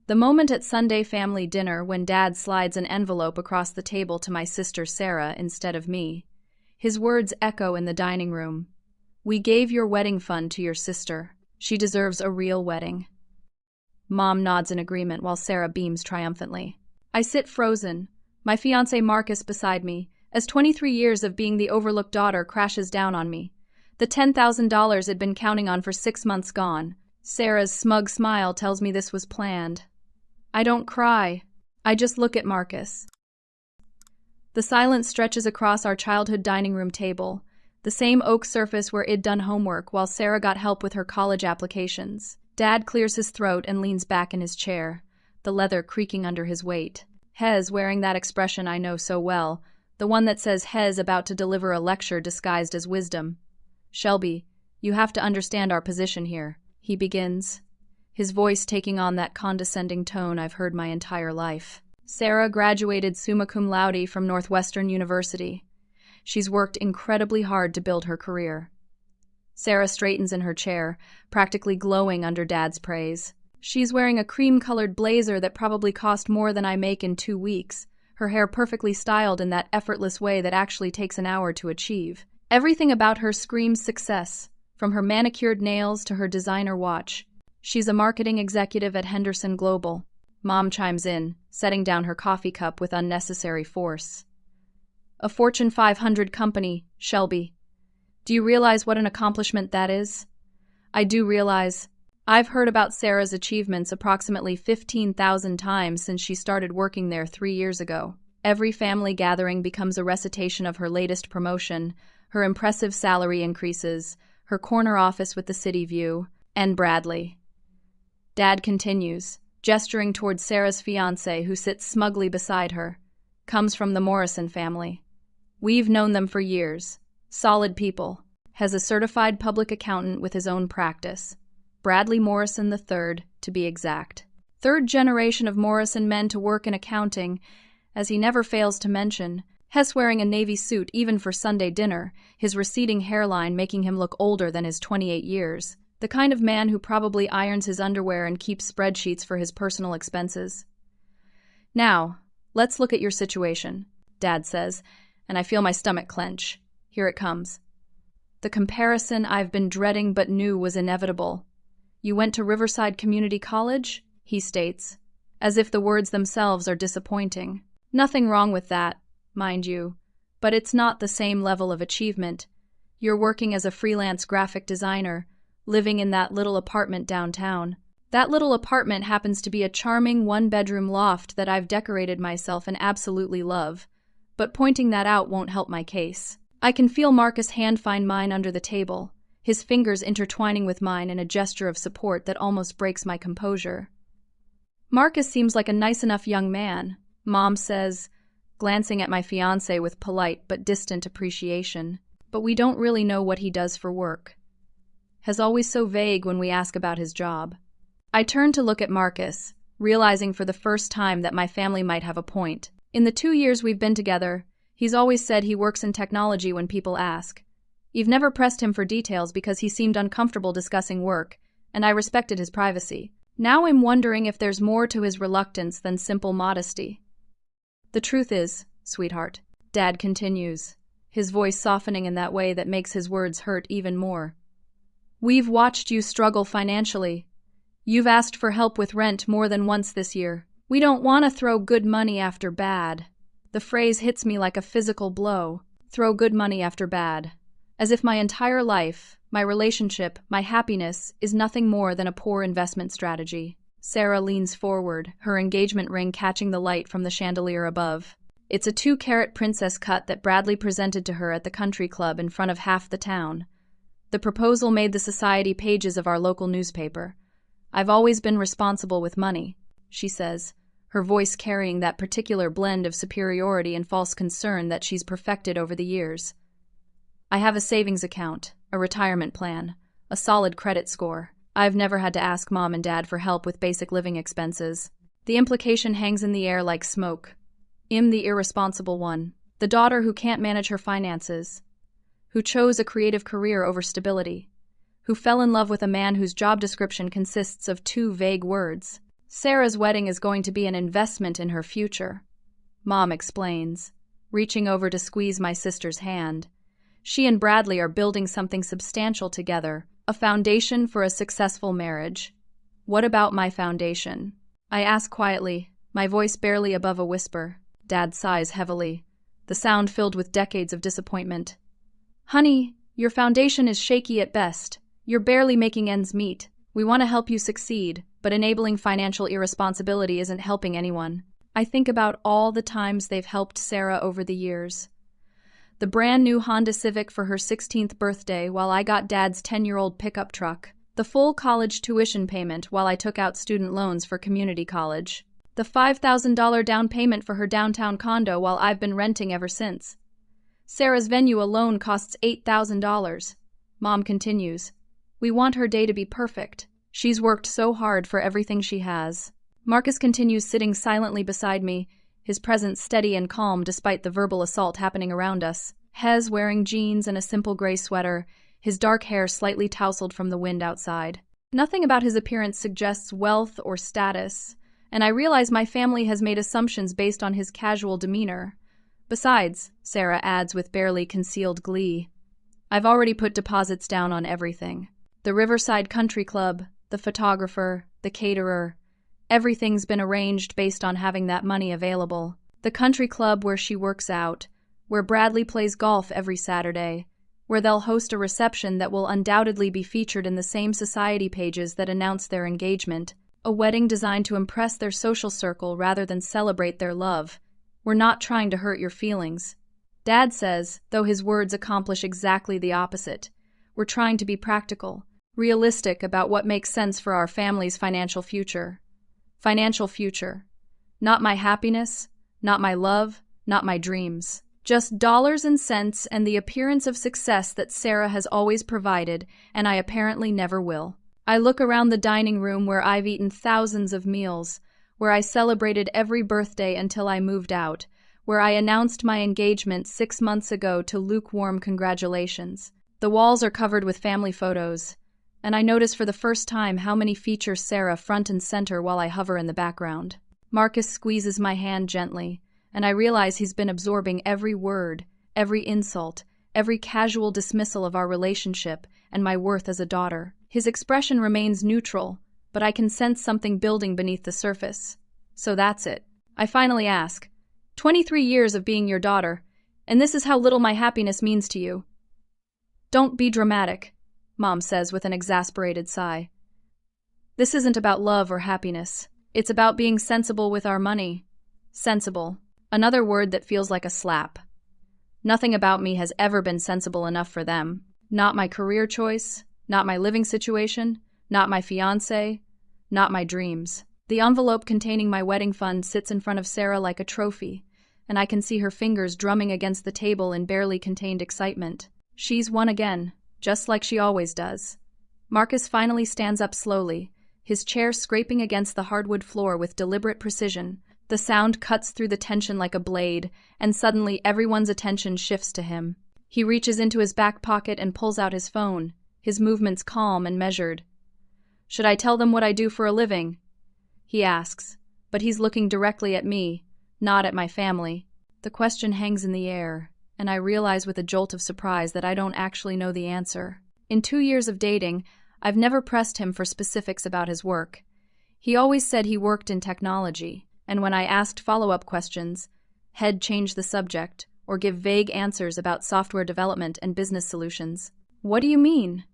The moment at Sunday family dinner when Dad slides an envelope across the table to my sister Sarah instead of me. His words echo in the dining room. "We gave your wedding fund to your sister. She deserves a real wedding." Mom nods in agreement while Sarah beams triumphantly. I sit frozen, my fiancé Marcus beside me, as 23 years of being the overlooked daughter crashes down on me. The $10,000 I'd been counting on for 6 months gone. Sarah's smug smile tells me this was planned. I don't cry. I just look at Marcus. The silence stretches across our childhood dining room table, the same oak surface where I'd done homework while Sarah got help with her college applications. Dad clears his throat and leans back in his chair, the leather creaking under his weight. Hez wearing that expression I know so well, the one that says Hez about to deliver a lecture disguised as wisdom. "Shelby, you have to understand our position here," he begins, his voice taking on that condescending tone I've heard my entire life. Sarah graduated summa cum laude from Northwestern University. She's worked incredibly hard to build her career. Sarah straightens in her chair, practically glowing under Dad's praise. She's wearing a cream-colored blazer that probably cost more than I make in 2 weeks, her hair perfectly styled in that effortless way that actually takes an hour to achieve. Everything about her screams success, from her manicured nails to her designer watch. She's a marketing executive at Henderson Global. Mom chimes in, setting down her coffee cup with unnecessary force. "A Fortune 500 company, Shelby. Do you realize what an accomplishment that is?" I do realize. I've heard about Sarah's achievements approximately 15,000 times since she started working there 3 years ago. Every family gathering becomes a recitation of her latest promotion, her impressive salary increases, her corner office with the city view, and Bradley. Dad continues, gesturing towards Sarah's fiancé who sits smugly beside her. Comes from the Morrison family. We've known them for years. Solid people. Has a certified public accountant with his own practice. Bradley Morrison III, to be exact. 3rd generation of Morrison men to work in accounting, as he never fails to mention. Hess wearing a navy suit even for Sunday dinner, his receding hairline making him look older than his 28 years. The kind of man who probably irons his underwear and keeps spreadsheets for his personal expenses. "Now, let's look at your situation," Dad says, and I feel my stomach clench. Here it comes. "The comparison I've been dreading but knew was inevitable. You went to Riverside Community College?" he states, as if the words themselves are disappointing. Nothing wrong with that, mind you, but it's not the same level of achievement. You're working as a freelance graphic designer, living in that little apartment downtown. That little apartment happens to be a charming 1-bedroom loft that I've decorated myself and absolutely love, but pointing that out won't help my case. I can feel Marcus' hand find mine under the table, his fingers intertwining with mine in a gesture of support that almost breaks my composure. "Marcus seems like a nice enough young man," Mom says, glancing at my fiancé with polite but distant appreciation. "But we don't really know what he does for work. Has always so vague when we ask about his job." I turn to look at Marcus, realizing for the first time that my family might have a point. In the 2 years we've been together, he's always said he works in technology when people ask. You've never pressed him for details because he seemed uncomfortable discussing work, and I respected his privacy. Now I'm wondering if there's more to his reluctance than simple modesty. "The truth is, sweetheart," Dad continues, his voice softening in that way that makes his words hurt even more. "We've watched you struggle financially. You've asked for help with rent more than once this year. We don't want to throw good money after bad." The phrase hits me like a physical blow. Throw good money after bad. As if my entire life, my relationship, my happiness is nothing more than a poor investment strategy. Sarah leans forward, her engagement ring catching the light from the chandelier above. It's a 2-carat princess cut that Bradley presented to her at the country club in front of half the town. The proposal made the society pages of our local newspaper. "I've always been responsible with money," she says, her voice carrying that particular blend of superiority and false concern that she's perfected over the years. "I have a savings account, a retirement plan, a solid credit score. I've never had to ask Mom and Dad for help with basic living expenses." The implication hangs in the air like smoke. I'm the irresponsible one, the daughter who can't manage her finances, who chose a creative career over stability, who fell in love with a man whose job description consists of 2 vague words. Sarah's wedding is going to be an investment in her future, Mom explains, reaching over to squeeze my sister's hand. She and Bradley are building something substantial together, a foundation for a successful marriage. What about my foundation? I ask quietly, my voice barely above a whisper. Dad sighs heavily, the sound filled with decades of disappointment. Honey, your foundation is shaky at best. You're barely making ends meet. We want to help you succeed, but enabling financial irresponsibility isn't helping anyone. I think about all the times they've helped Sarah over the years. The brand new Honda Civic for her 16th birthday while I got Dad's 10-year-old pickup truck. The full college tuition payment while I took out student loans for community college. The $5,000 down payment for her downtown condo while I've been renting ever since. Sarah's venue alone costs $8,000. Mom continues. We want her day to be perfect. She's worked so hard for everything she has. Marcus continues sitting silently beside me, his presence steady and calm despite the verbal assault happening around us. Hez wearing jeans and a simple gray sweater, his dark hair slightly tousled from the wind outside. Nothing about his appearance suggests wealth or status, and I realize my family has made assumptions based on his casual demeanor. Besides, Sarah adds with barely concealed glee, I've already put deposits down on everything. The Riverside Country Club, the photographer, the caterer. Everything's been arranged based on having that money available. The country club where she works out, where Bradley plays golf every Saturday, where they'll host a reception that will undoubtedly be featured in the same society pages that announce their engagement, a wedding designed to impress their social circle rather than celebrate their love. We're not trying to hurt your feelings. Dad says, though his words accomplish exactly the opposite. We're trying to be practical, realistic about what makes sense for our family's financial future. Financial future. Not my happiness, not my love, not my dreams. Just dollars and cents and the appearance of success that Sarah has always provided, and I apparently never will. I look around the dining room where I've eaten thousands of meals, where I celebrated every birthday until I moved out, where I announced my engagement 6 months ago to lukewarm congratulations. The walls are covered with family photos, and I notice for the first time how many feature Sarah front and center while I hover in the background. Marcus squeezes my hand gently, and I realize he's been absorbing every word, every insult, every casual dismissal of our relationship and my worth as a daughter. His expression remains neutral, but I can sense something building beneath the surface. So that's it. I finally ask, 23 years of being your daughter, and this is how little my happiness means to you. Don't be dramatic, Mom says with an exasperated sigh. This isn't about love or happiness. It's about being sensible with our money. Sensible. Another word that feels like a slap. Nothing about me has ever been sensible enough for them. Not my career choice, not my living situation, not my fiancé, not my dreams. The envelope containing my wedding fund sits in front of Sarah like a trophy, and I can see her fingers drumming against the table in barely contained excitement. She's won again, just like she always does. Marcus finally stands up slowly, his chair scraping against the hardwood floor with deliberate precision. The sound cuts through the tension like a blade, and suddenly everyone's attention shifts to him. He reaches into his back pocket and pulls out his phone, his movements calm and measured. Should I tell them what I do for a living? He asks, but he's looking directly at me, not at my family. The question hangs in the air, and I realize with a jolt of surprise that I don't actually know the answer. In 2 years of dating, I've never pressed him for specifics about his work. He always said he worked in technology, and when I asked follow-up questions, he'd change the subject or give vague answers about software development and business solutions. What do you mean?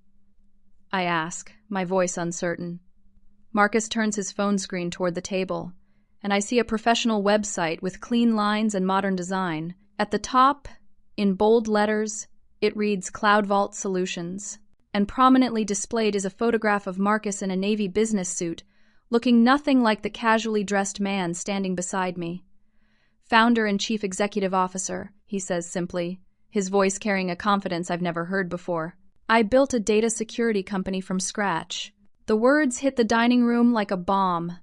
I ask, my voice uncertain. Marcus turns his phone screen toward the table, and I see a professional website with clean lines and modern design. At the top, in bold letters, it reads Cloud Vault Solutions, and prominently displayed is a photograph of Marcus in a Navy business suit, looking nothing like the casually dressed man standing beside me. Founder and Chief Executive Officer, he says simply, his voice carrying a confidence I've never heard before. I built a data security company from scratch. The words hit the dining room like a bomb.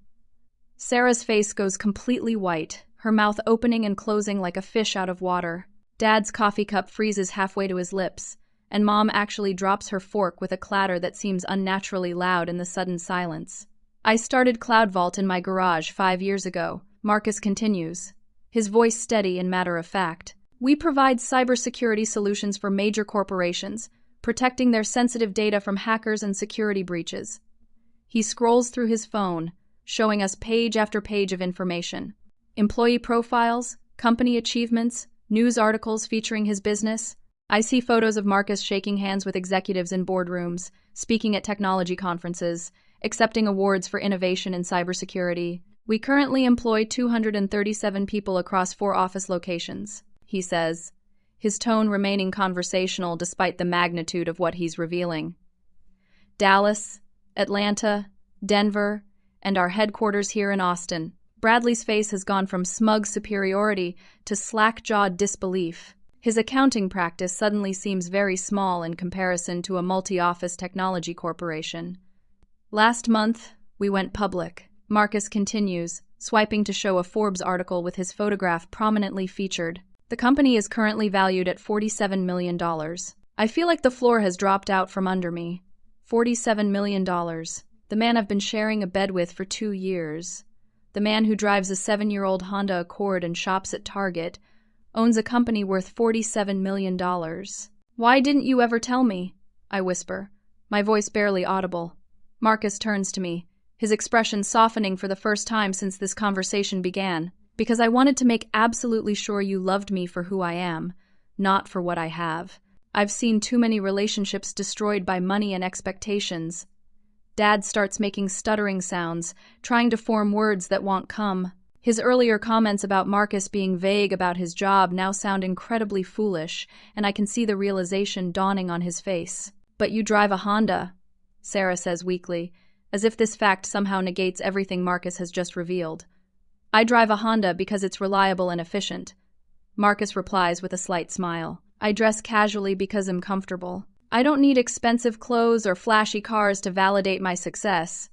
Sarah's face goes completely white, her mouth opening and closing like a fish out of water. Dad's coffee cup freezes halfway to his lips, and Mom actually drops her fork with a clatter that seems unnaturally loud in the sudden silence. I started Cloud Vault in my garage 5 years ago, Marcus continues, his voice steady and matter-of-fact. We provide cybersecurity solutions for major corporations, protecting their sensitive data from hackers and security breaches. He scrolls through his phone, showing us page after page of information. Employee profiles, company achievements, news articles featuring his business. I see photos of Marcus shaking hands with executives in boardrooms, speaking at technology conferences, accepting awards for innovation in cybersecurity. We currently employ 237 people across 4 office locations, he says, his tone remaining conversational despite the magnitude of what he's revealing. Dallas, Atlanta, Denver, and our headquarters here in Austin. Bradley's face has gone from smug superiority to slack-jawed disbelief. His accounting practice suddenly seems very small in comparison to a multi-office technology corporation. Last month, we went public. Marcus continues, swiping to show a Forbes article with his photograph prominently featured. The company is currently valued at $47 million. I feel like the floor has dropped out from under me. $47 million. The man I've been sharing a bed with for 2 years. The man who drives a 7-year-old Honda Accord and shops at Target owns a company worth $47 million. Why didn't you ever tell me? I whisper, my voice barely audible. Marcus turns to me, his expression softening for the first time since this conversation began. Because I wanted to make absolutely sure you loved me for who I am, not for what I have. I've seen too many relationships destroyed by money and expectations. Dad starts making stuttering sounds, trying to form words that won't come. His earlier comments about Marcus being vague about his job now sound incredibly foolish, and I can see the realization dawning on his face. But you drive a Honda, Sarah says weakly, as if this fact somehow negates everything Marcus has just revealed. I drive a Honda because it's reliable and efficient. Marcus replies with a slight smile. I dress casually because I'm comfortable. I don't need expensive clothes or flashy cars to validate my success.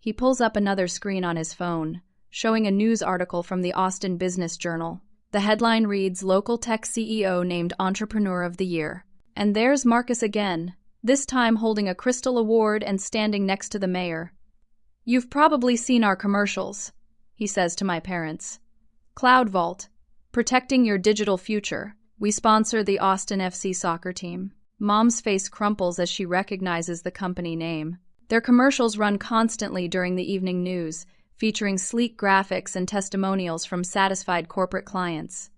He pulls up another screen on his phone, showing a news article from the Austin Business Journal. The headline reads, Local Tech CEO named Entrepreneur of the Year. And there's Marcus again, this time holding a Crystal Award and standing next to the mayor. You've probably seen our commercials, he says to my parents. Cloud Vault, protecting your digital future. We sponsor the Austin FC soccer team. Mom's face crumples as she recognizes the company name. Their commercials run constantly during the evening news, featuring sleek graphics and testimonials from satisfied corporate clients.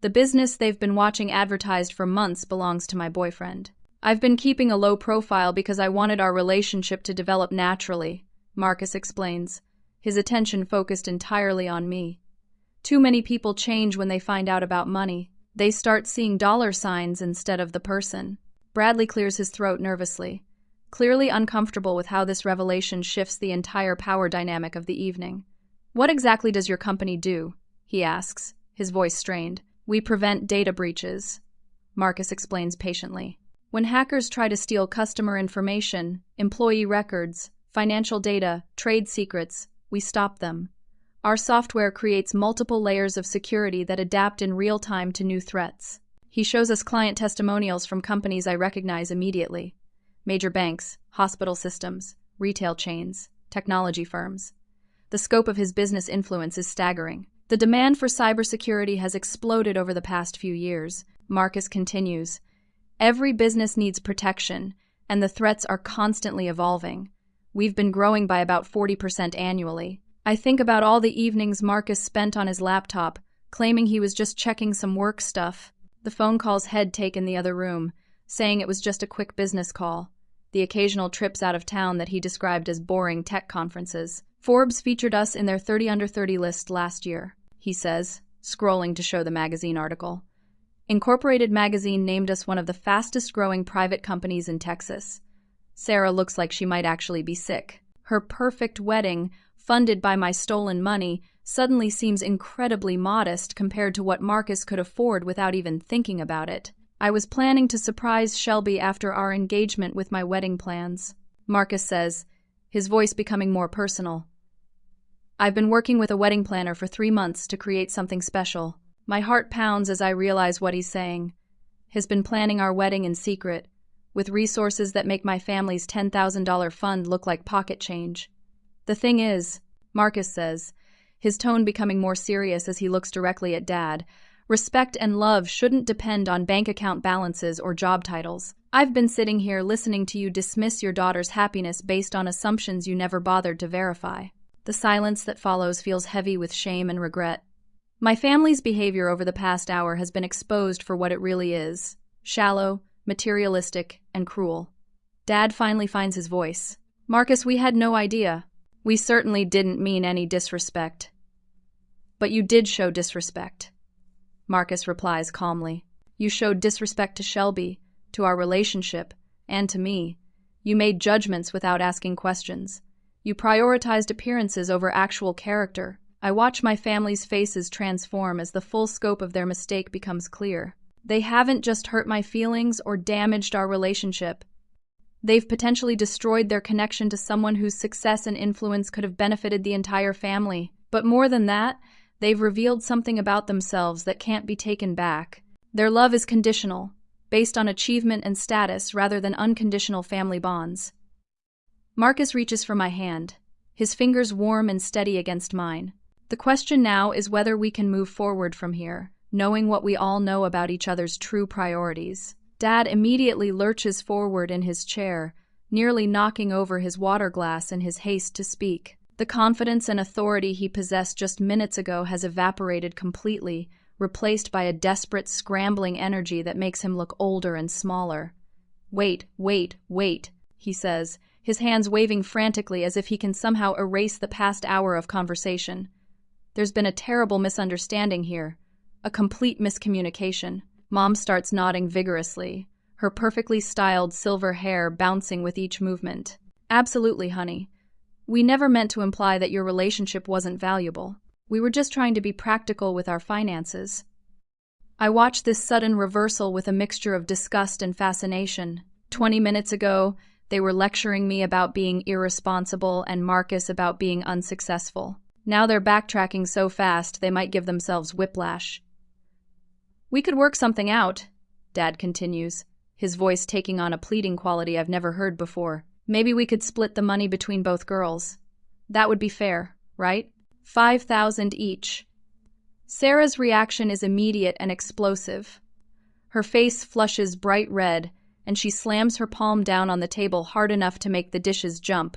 The business they've been watching advertised for months belongs to my boyfriend. I've been keeping a low profile because I wanted our relationship to develop naturally, Marcus explains, his attention focused entirely on me. Too many people change when they find out about money. They start seeing dollar signs instead of the person. Bradley clears his throat nervously, clearly uncomfortable with how this revelation shifts the entire power dynamic of the evening. What exactly does your company do? He asks, his voice strained. We prevent data breaches, Marcus explains patiently. When hackers try to steal customer information, employee records, financial data, trade secrets, we stop them. Our software creates multiple layers of security that adapt in real time to new threats. He shows us client testimonials from companies I recognize immediately. Major banks, hospital systems, retail chains, technology firms. The scope of his business influence is staggering. The demand for cybersecurity has exploded over the past few years. Marcus continues. Every business needs protection, and the threats are constantly evolving. We've been growing by about 40% annually. I think about all the evenings Marcus spent on his laptop, claiming he was just checking some work stuff. The phone call's head take in the other room, saying it was just a quick business call. The occasional trips out of town that he described as boring tech conferences. Forbes featured us in their 30 under 30 list last year, he says, scrolling to show the magazine article. Incorporated magazine named us one of the fastest growing private companies in Texas. Sarah looks like she might actually be sick. Her perfect wedding, funded by my stolen money, suddenly seems incredibly modest compared to what Marcus could afford without even thinking about it. I was planning to surprise Shelby after our engagement with my wedding plans, Marcus says, his voice becoming more personal. I've been working with a wedding planner for 3 months to create something special. My heart pounds as I realize what he's saying. He's been planning our wedding in secret, with resources that make my family's $10,000 fund look like pocket change. The thing is, Marcus says, his tone becoming more serious as he looks directly at Dad, respect and love shouldn't depend on bank account balances or job titles. I've been sitting here listening to you dismiss your daughter's happiness based on assumptions you never bothered to verify. The silence that follows feels heavy with shame and regret. My family's behavior over the past hour has been exposed for what it really is: shallow, materialistic, and cruel. Dad finally finds his voice. Marcus, we had no idea. We certainly didn't mean any disrespect. But you did show disrespect. Marcus replies calmly. You showed disrespect to Shelby, to our relationship, and to me. You made judgments without asking questions. You prioritized appearances over actual character. I watch my family's faces transform as the full scope of their mistake becomes clear. They haven't just hurt my feelings or damaged our relationship. They've potentially destroyed their connection to someone whose success and influence could have benefited the entire family. But more than that, they've revealed something about themselves that can't be taken back. Their love is conditional, based on achievement and status rather than unconditional family bonds. Marcus reaches for my hand, his fingers warm and steady against mine. The question now is whether we can move forward from here, knowing what we all know about each other's true priorities. Dad immediately lurches forward in his chair, nearly knocking over his water glass in his haste to speak. The confidence and authority he possessed just minutes ago has evaporated completely, replaced by a desperate, scrambling energy that makes him look older and smaller. Wait, he says, his hands waving frantically as if he can somehow erase the past hour of conversation. There's been a terrible misunderstanding here, a complete miscommunication. Mom starts nodding vigorously, her perfectly styled silver hair bouncing with each movement. Absolutely, honey. We never meant to imply that your relationship wasn't valuable. We were just trying to be practical with our finances. I watched this sudden reversal with a mixture of disgust and fascination. 20 minutes ago, they were lecturing me about being irresponsible and Marcus about being unsuccessful. Now they're backtracking so fast they might give themselves whiplash. We could work something out, Dad continues, his voice taking on a pleading quality I've never heard before. Maybe we could split the money between both girls. That would be fair, right? $5,000 each. Sarah's reaction is immediate and explosive. Her face flushes bright red, and she slams her palm down on the table hard enough to make the dishes jump.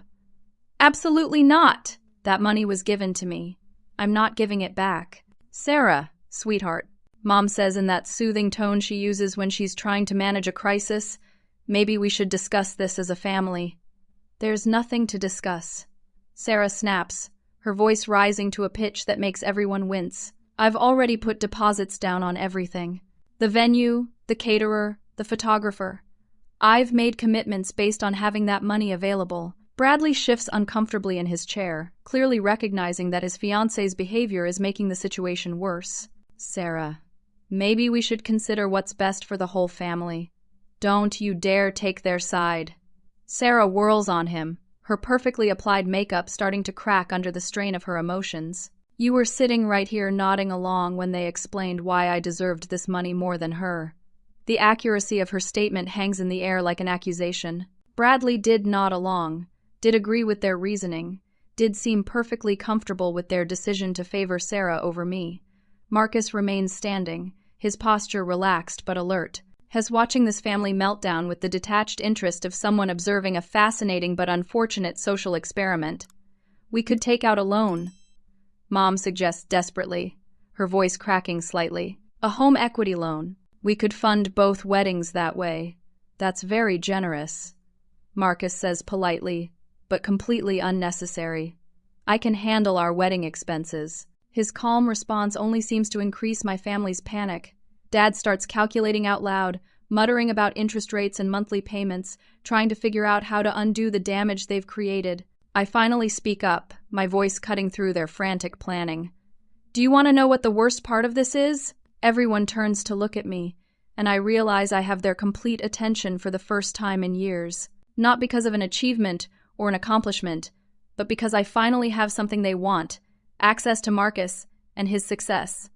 Absolutely not! That money was given to me. I'm not giving it back. Sarah, sweetheart, Mom says in that soothing tone she uses when she's trying to manage a crisis, maybe we should discuss this as a family. There's nothing to discuss. Sarah snaps, her voice rising to a pitch that makes everyone wince. I've already put deposits down on everything. The venue, the caterer, the photographer. I've made commitments based on having that money available. Bradley shifts uncomfortably in his chair, clearly recognizing that his fiancé's behavior is making the situation worse. Sarah, maybe we should consider what's best for the whole family. Don't you dare take their side. Sarah whirls on him, her perfectly applied makeup starting to crack under the strain of her emotions. You were sitting right here nodding along when they explained why I deserved this money more than her. The accuracy of her statement hangs in the air like an accusation. Bradley did nod along, did agree with their reasoning, did seem perfectly comfortable with their decision to favor Sarah over me. Marcus remains standing, his posture relaxed but alert, has watching this family meltdown with the detached interest of someone observing a fascinating but unfortunate social experiment. We could take out a loan, Mom suggests desperately, her voice cracking slightly. A home equity loan. We could fund both weddings that way. That's very generous, Marcus says politely, but completely unnecessary. I can handle our wedding expenses. His calm response only seems to increase my family's panic. Dad starts calculating out loud, muttering about interest rates and monthly payments, trying to figure out how to undo the damage they've created. I finally speak up, my voice cutting through their frantic planning. Do you want to know what the worst part of this is? Everyone turns to look at me, and I realize I have their complete attention for the first time in years. Not because of an achievement or an accomplishment, but because I finally have something they want, access to Marcus and his success.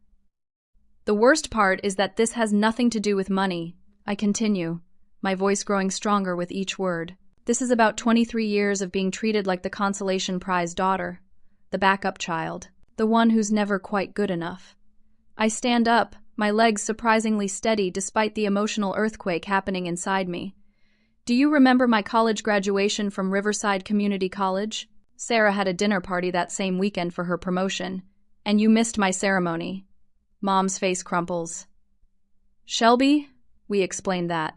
The worst part is that this has nothing to do with money, I continue. my voice growing stronger with each word. This is about 23 years of being treated like the consolation prize daughter, the backup child, the one who's never quite good enough. I stand up, my legs surprisingly steady despite the emotional earthquake happening inside me. Do you remember my college graduation from Riverside Community College? Sarah had a dinner party that same weekend for her promotion, and you missed my ceremony. Mom's face crumples. Shelby? We explained that.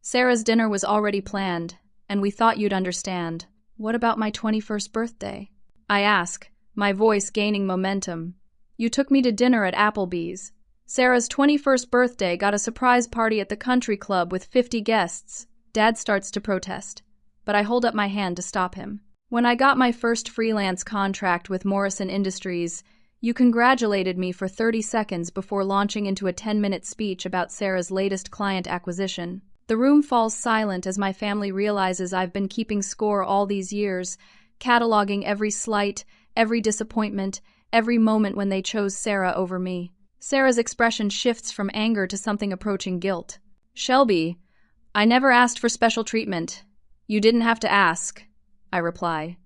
Sarah's dinner was already planned, and we thought you'd understand. What about my 21st birthday? I ask, my voice gaining momentum. You took me to dinner at Applebee's. Sarah's 21st birthday got a surprise party at the country club with 50 guests. Dad starts to protest, but I hold up my hand to stop him. When I got my first freelance contract with Morrison Industries, you congratulated me for 30 seconds before launching into a 10-minute speech about Sarah's latest client acquisition. The room falls silent as my family realizes I've been keeping score all these years, cataloging every slight, every disappointment, every moment when they chose Sarah over me. Sarah's expression shifts from anger to something approaching guilt. Shelby, I never asked for special treatment. You didn't have to ask, I reply.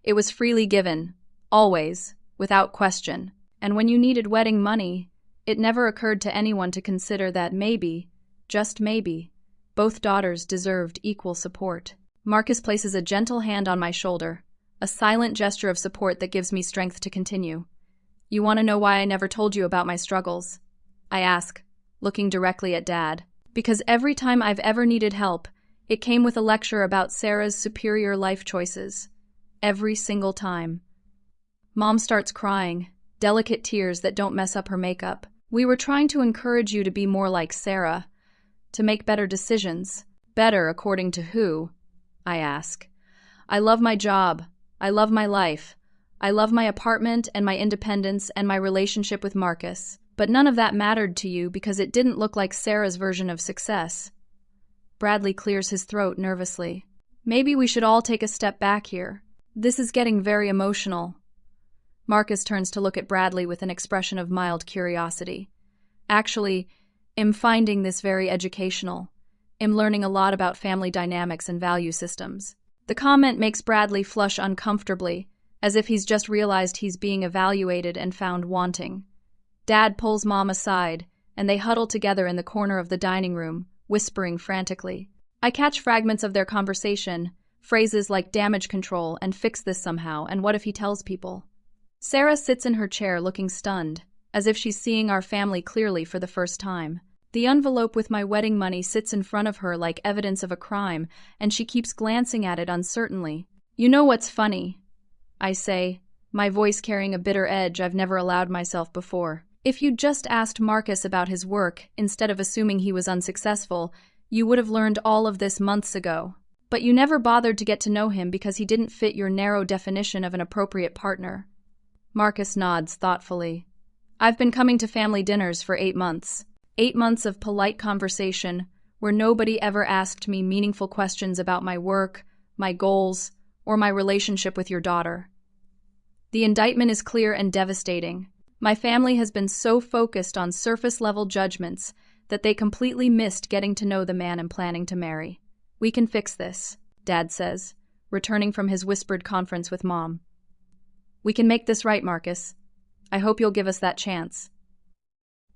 It was freely given, always, without question. And when you needed wedding money, it never occurred to anyone to consider that maybe, just maybe, both daughters deserved equal support. Marcus places a gentle hand on my shoulder, a silent gesture of support that gives me strength to continue. You want to know why I never told you about my struggles? I ask, looking directly at Dad. Because every time I've ever needed help, it came with a lecture about Sarah's superior life choices. Every single time. Mom starts crying, delicate tears that don't mess up her makeup. We were trying to encourage you to be more like Sarah, to make better decisions. Better according to who? I ask. I love my job. I love my life. I love my apartment and my independence and my relationship with Marcus. But none of that mattered to you because it didn't look like Sarah's version of success. Bradley clears his throat nervously. Maybe we should all take a step back here. This is getting very emotional. Marcus turns to look at Bradley with an expression of mild curiosity. Actually, I'm finding this very educational. I'm learning a lot about family dynamics and value systems. The comment makes Bradley flush uncomfortably, as if he's just realized he's being evaluated and found wanting. Dad pulls Mom aside, and they huddle together in the corner of the dining room, whispering frantically. I catch fragments of their conversation, phrases like damage control and fix this somehow, and what if he tells people? Sarah sits in her chair looking stunned, as if she's seeing our family clearly for the first time. The envelope with my wedding money sits in front of her like evidence of a crime, and she keeps glancing at it uncertainly. You know what's funny? I say, my voice carrying a bitter edge I've never allowed myself before. If you'd just asked Marcus about his work, instead of assuming he was unsuccessful, you would have learned all of this months ago. But you never bothered to get to know him because he didn't fit your narrow definition of an appropriate partner. Marcus nods thoughtfully. I've been coming to family dinners for 8 months. 8 months of polite conversation where nobody ever asked me meaningful questions about my work, my goals, or my relationship with your daughter. The indictment is clear and devastating. My family has been so focused on surface-level judgments that they completely missed getting to know the man I'm planning to marry. We can fix this, Dad says, returning from his whispered conference with Mom. We can make this right, Marcus. I hope you'll give us that chance.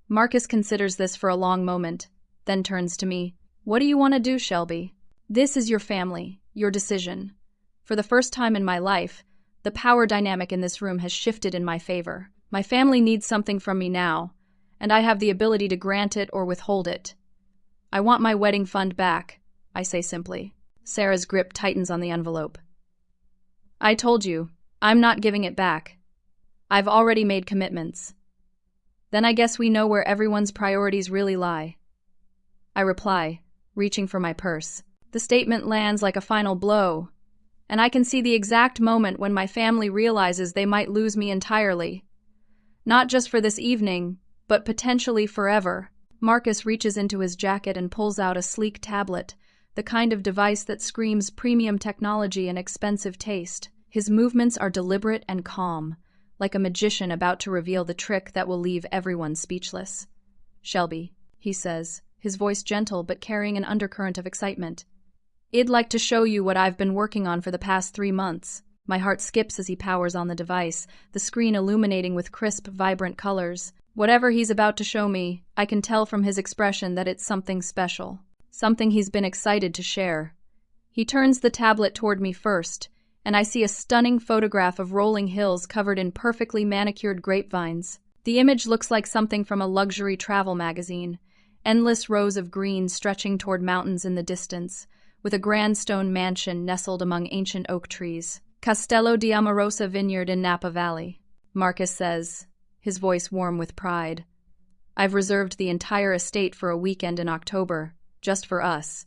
Marcus considers this for a long moment, then turns to me. What do you want to do, Shelby? This is your family, your decision. For the first time in my life, the power dynamic in this room has shifted in my favor. My family needs something from me now, and I have the ability to grant it or withhold it. I want my wedding fund back, I say simply. Sarah's grip tightens on the envelope. I told you, I'm not giving it back. I've already made commitments. Then I guess we know where everyone's priorities really lie. I reply, reaching for my purse. The statement lands like a final blow, and I can see the exact moment when my family realizes they might lose me entirely. Not just for this evening, but potentially forever. Marcus reaches into his jacket and pulls out a sleek tablet, the kind of device that screams premium technology and expensive taste. His movements are deliberate and calm, like a magician about to reveal the trick that will leave everyone speechless. Shelby, he says, his voice gentle but carrying an undercurrent of excitement. "I'd like to show you what I've been working on for the past 3 months." My heart skips as he powers on the device, the screen illuminating with crisp, vibrant colors. Whatever he's about to show me, I can tell from his expression that it's something special. Something he's been excited to share. He turns the tablet toward me first, and I see a stunning photograph of rolling hills covered in perfectly manicured grapevines. The image looks like something from a luxury travel magazine. Endless rows of green stretching toward mountains in the distance, with a grand stone mansion nestled among ancient oak trees. Castello di Amorosa Vineyard in Napa Valley, Marcus says, his voice warm with pride. "I've reserved the entire estate for a weekend in October, just for us."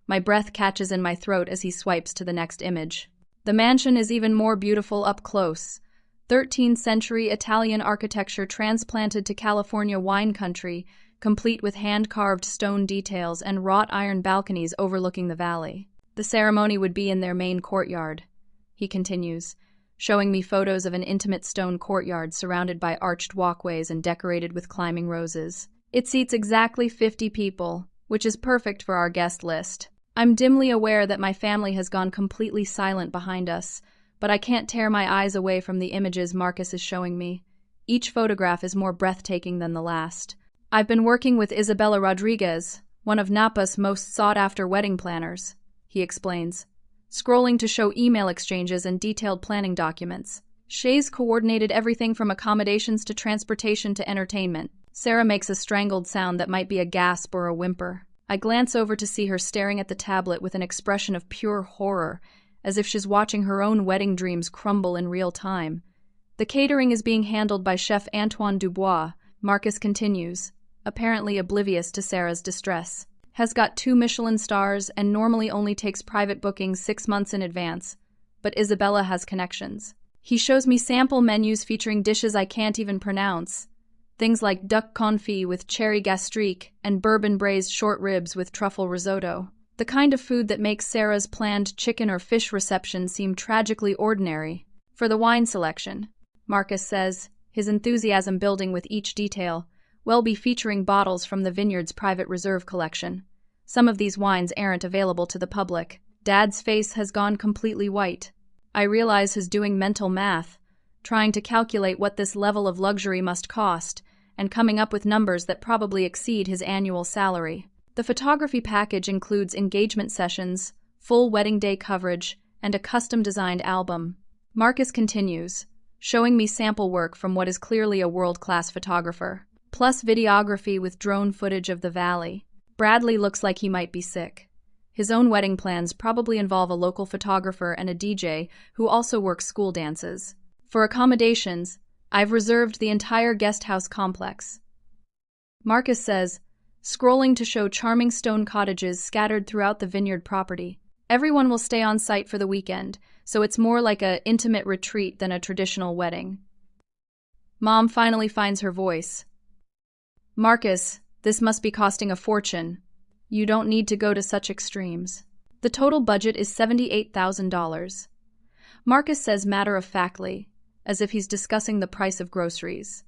My breath catches in my throat as he swipes to the next image. The mansion is even more beautiful up close. 13th century Italian architecture transplanted to California wine country, complete with hand-carved stone details and wrought iron balconies overlooking the valley. The ceremony would be in their main courtyard, he continues, showing me photos of an intimate stone courtyard surrounded by arched walkways and decorated with climbing roses. It seats exactly 50 people, which is perfect for our guest list. I'm dimly aware that my family has gone completely silent behind us, but I can't tear my eyes away from the images Marcus is showing me. Each photograph is more breathtaking than the last. "I've been working with Isabella Rodriguez, one of Napa's most sought-after wedding planners," he explains, scrolling to show email exchanges and detailed planning documents. "She's coordinated everything from accommodations to transportation to entertainment." Sarah makes a strangled sound that might be a gasp or a whimper. I glance over to see her staring at the tablet with an expression of pure horror, as if she's watching her own wedding dreams crumble in real time. "The catering is being handled by Chef Antoine Dubois," Marcus continues, apparently oblivious to Sarah's distress. "Has got 2 Michelin stars and normally only takes private bookings 6 months in advance, but Isabella has connections." He shows me sample menus featuring dishes I can't even pronounce. Things like duck confit with cherry gastrique and bourbon-braised short ribs with truffle risotto. The kind of food that makes Sarah's planned chicken or fish reception seem tragically ordinary. "For the wine selection," Marcus says, his enthusiasm building with each detail, "we'll be featuring bottles from the vineyard's private reserve collection. Some of these wines aren't available to the public." Dad's face has gone completely white. I realize he's doing mental math, trying to calculate what this level of luxury must cost, and coming up with numbers that probably exceed his annual salary. The photography package includes engagement sessions, full wedding day coverage, and a custom-designed album. Marcus continues, showing me sample work from what is clearly a world-class photographer, plus videography with drone footage of the valley. Bradley looks like he might be sick. His own wedding plans probably involve a local photographer and a DJ who also works school dances. For accommodations, I've reserved the entire guest house complex. Marcus says, scrolling to show charming stone cottages scattered throughout the vineyard property. Everyone will stay on site for the weekend, so it's more like an intimate retreat than a traditional wedding. Mom finally finds her voice. "Marcus, this must be costing a fortune. You don't need to go to such extremes." The total budget is $78,000. Marcus says matter-of-factly, as if he's discussing the price of groceries,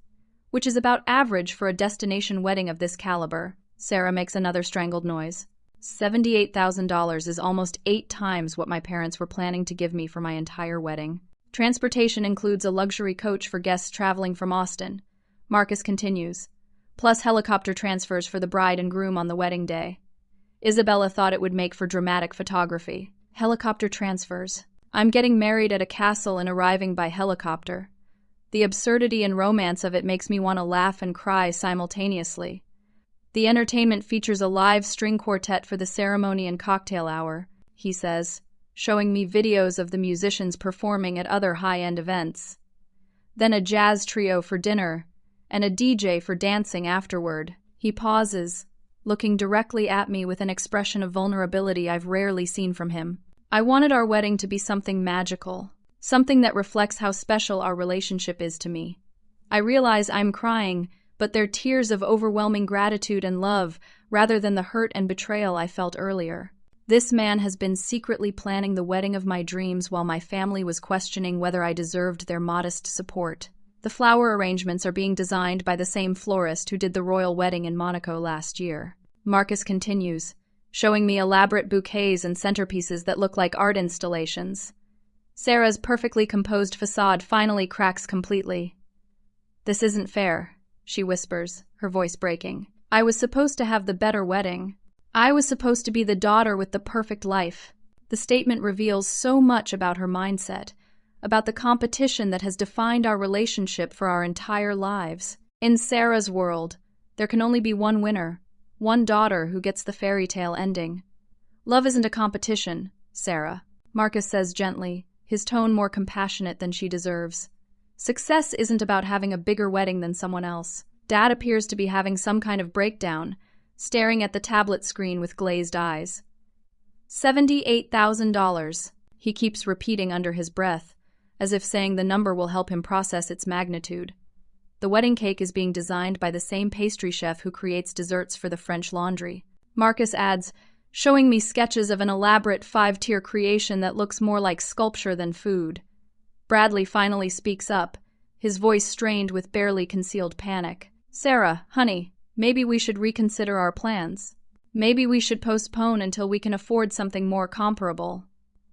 which is about average for a destination wedding of this caliber. Sarah makes another strangled noise. $78,000 is almost 8 times what my parents were planning to give me for my entire wedding. Transportation includes a luxury coach for guests traveling from Austin. Marcus continues, plus helicopter transfers for the bride and groom on the wedding day. Isabella thought it would make for dramatic photography. Helicopter transfers. I'm getting married at a castle and arriving by helicopter. The absurdity and romance of it makes me want to laugh and cry simultaneously. The entertainment features a live string quartet for the ceremony and cocktail hour, he says, showing me videos of the musicians performing at other high-end events. Then a jazz trio for dinner, and a DJ for dancing afterward. He pauses, looking directly at me with an expression of vulnerability I've rarely seen from him. I wanted our wedding to be something magical, something that reflects how special our relationship is to me. I realize I'm crying, but they're tears of overwhelming gratitude and love rather than the hurt and betrayal I felt earlier. This man has been secretly planning the wedding of my dreams while my family was questioning whether I deserved their modest support. The flower arrangements are being designed by the same florist who did the royal wedding in Monaco last year. Marcus continues, showing me elaborate bouquets and centerpieces that look like art installations. Sarah's perfectly composed facade finally cracks completely. "This isn't fair," she whispers, her voice breaking. "I was supposed to have the better wedding. I was supposed to be the daughter with the perfect life." The statement reveals so much about her mindset, about the competition that has defined our relationship for our entire lives. In Sarah's world, there can only be one winner, one daughter who gets the fairy tale ending. "Love isn't a competition, Sarah," Marcus says gently, his tone more compassionate than she deserves. "Success isn't about having a bigger wedding than someone else." Dad appears to be having some kind of breakdown, staring at the tablet screen with glazed eyes. $78,000, he keeps repeating under his breath, as if saying the number will help him process its magnitude. The wedding cake is being designed by the same pastry chef who creates desserts for the French Laundry. Marcus adds, showing me sketches of an elaborate 5-tier creation that looks more like sculpture than food. Bradley finally speaks up, his voice strained with barely concealed panic. "Sarah, honey, maybe we should reconsider our plans. Maybe we should postpone until we can afford something more comparable."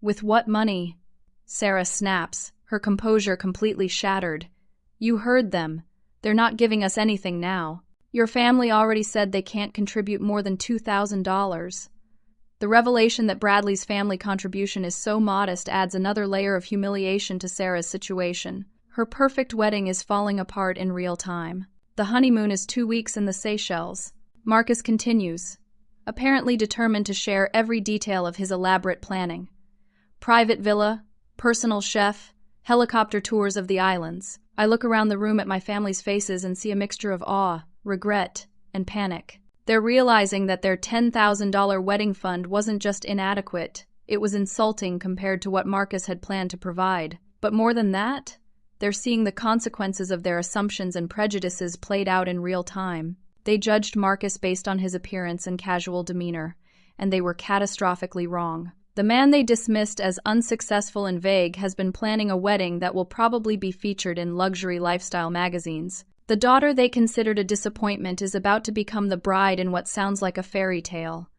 "With what money?" Sarah snaps, her composure completely shattered. "You heard them. They're not giving us anything now. Your family already said they can't contribute more than $2,000. The revelation that Bradley's family contribution is so modest adds another layer of humiliation to Sarah's situation. Her perfect wedding is falling apart in real time. The honeymoon is 2 weeks in the Seychelles. Marcus continues, apparently determined to share every detail of his elaborate planning. Private villa, personal chef, helicopter tours of the islands. I look around the room at my family's faces and see a mixture of awe, regret, and panic. They're realizing that their $10,000 wedding fund wasn't just inadequate, it was insulting compared to what Marcus had planned to provide. But more than that, they're seeing the consequences of their assumptions and prejudices played out in real time. They judged Marcus based on his appearance and casual demeanor, and they were catastrophically wrong. The man they dismissed as unsuccessful and vague has been planning a wedding that will probably be featured in luxury lifestyle magazines. The daughter they considered a disappointment is about to become the bride in what sounds like a fairy tale.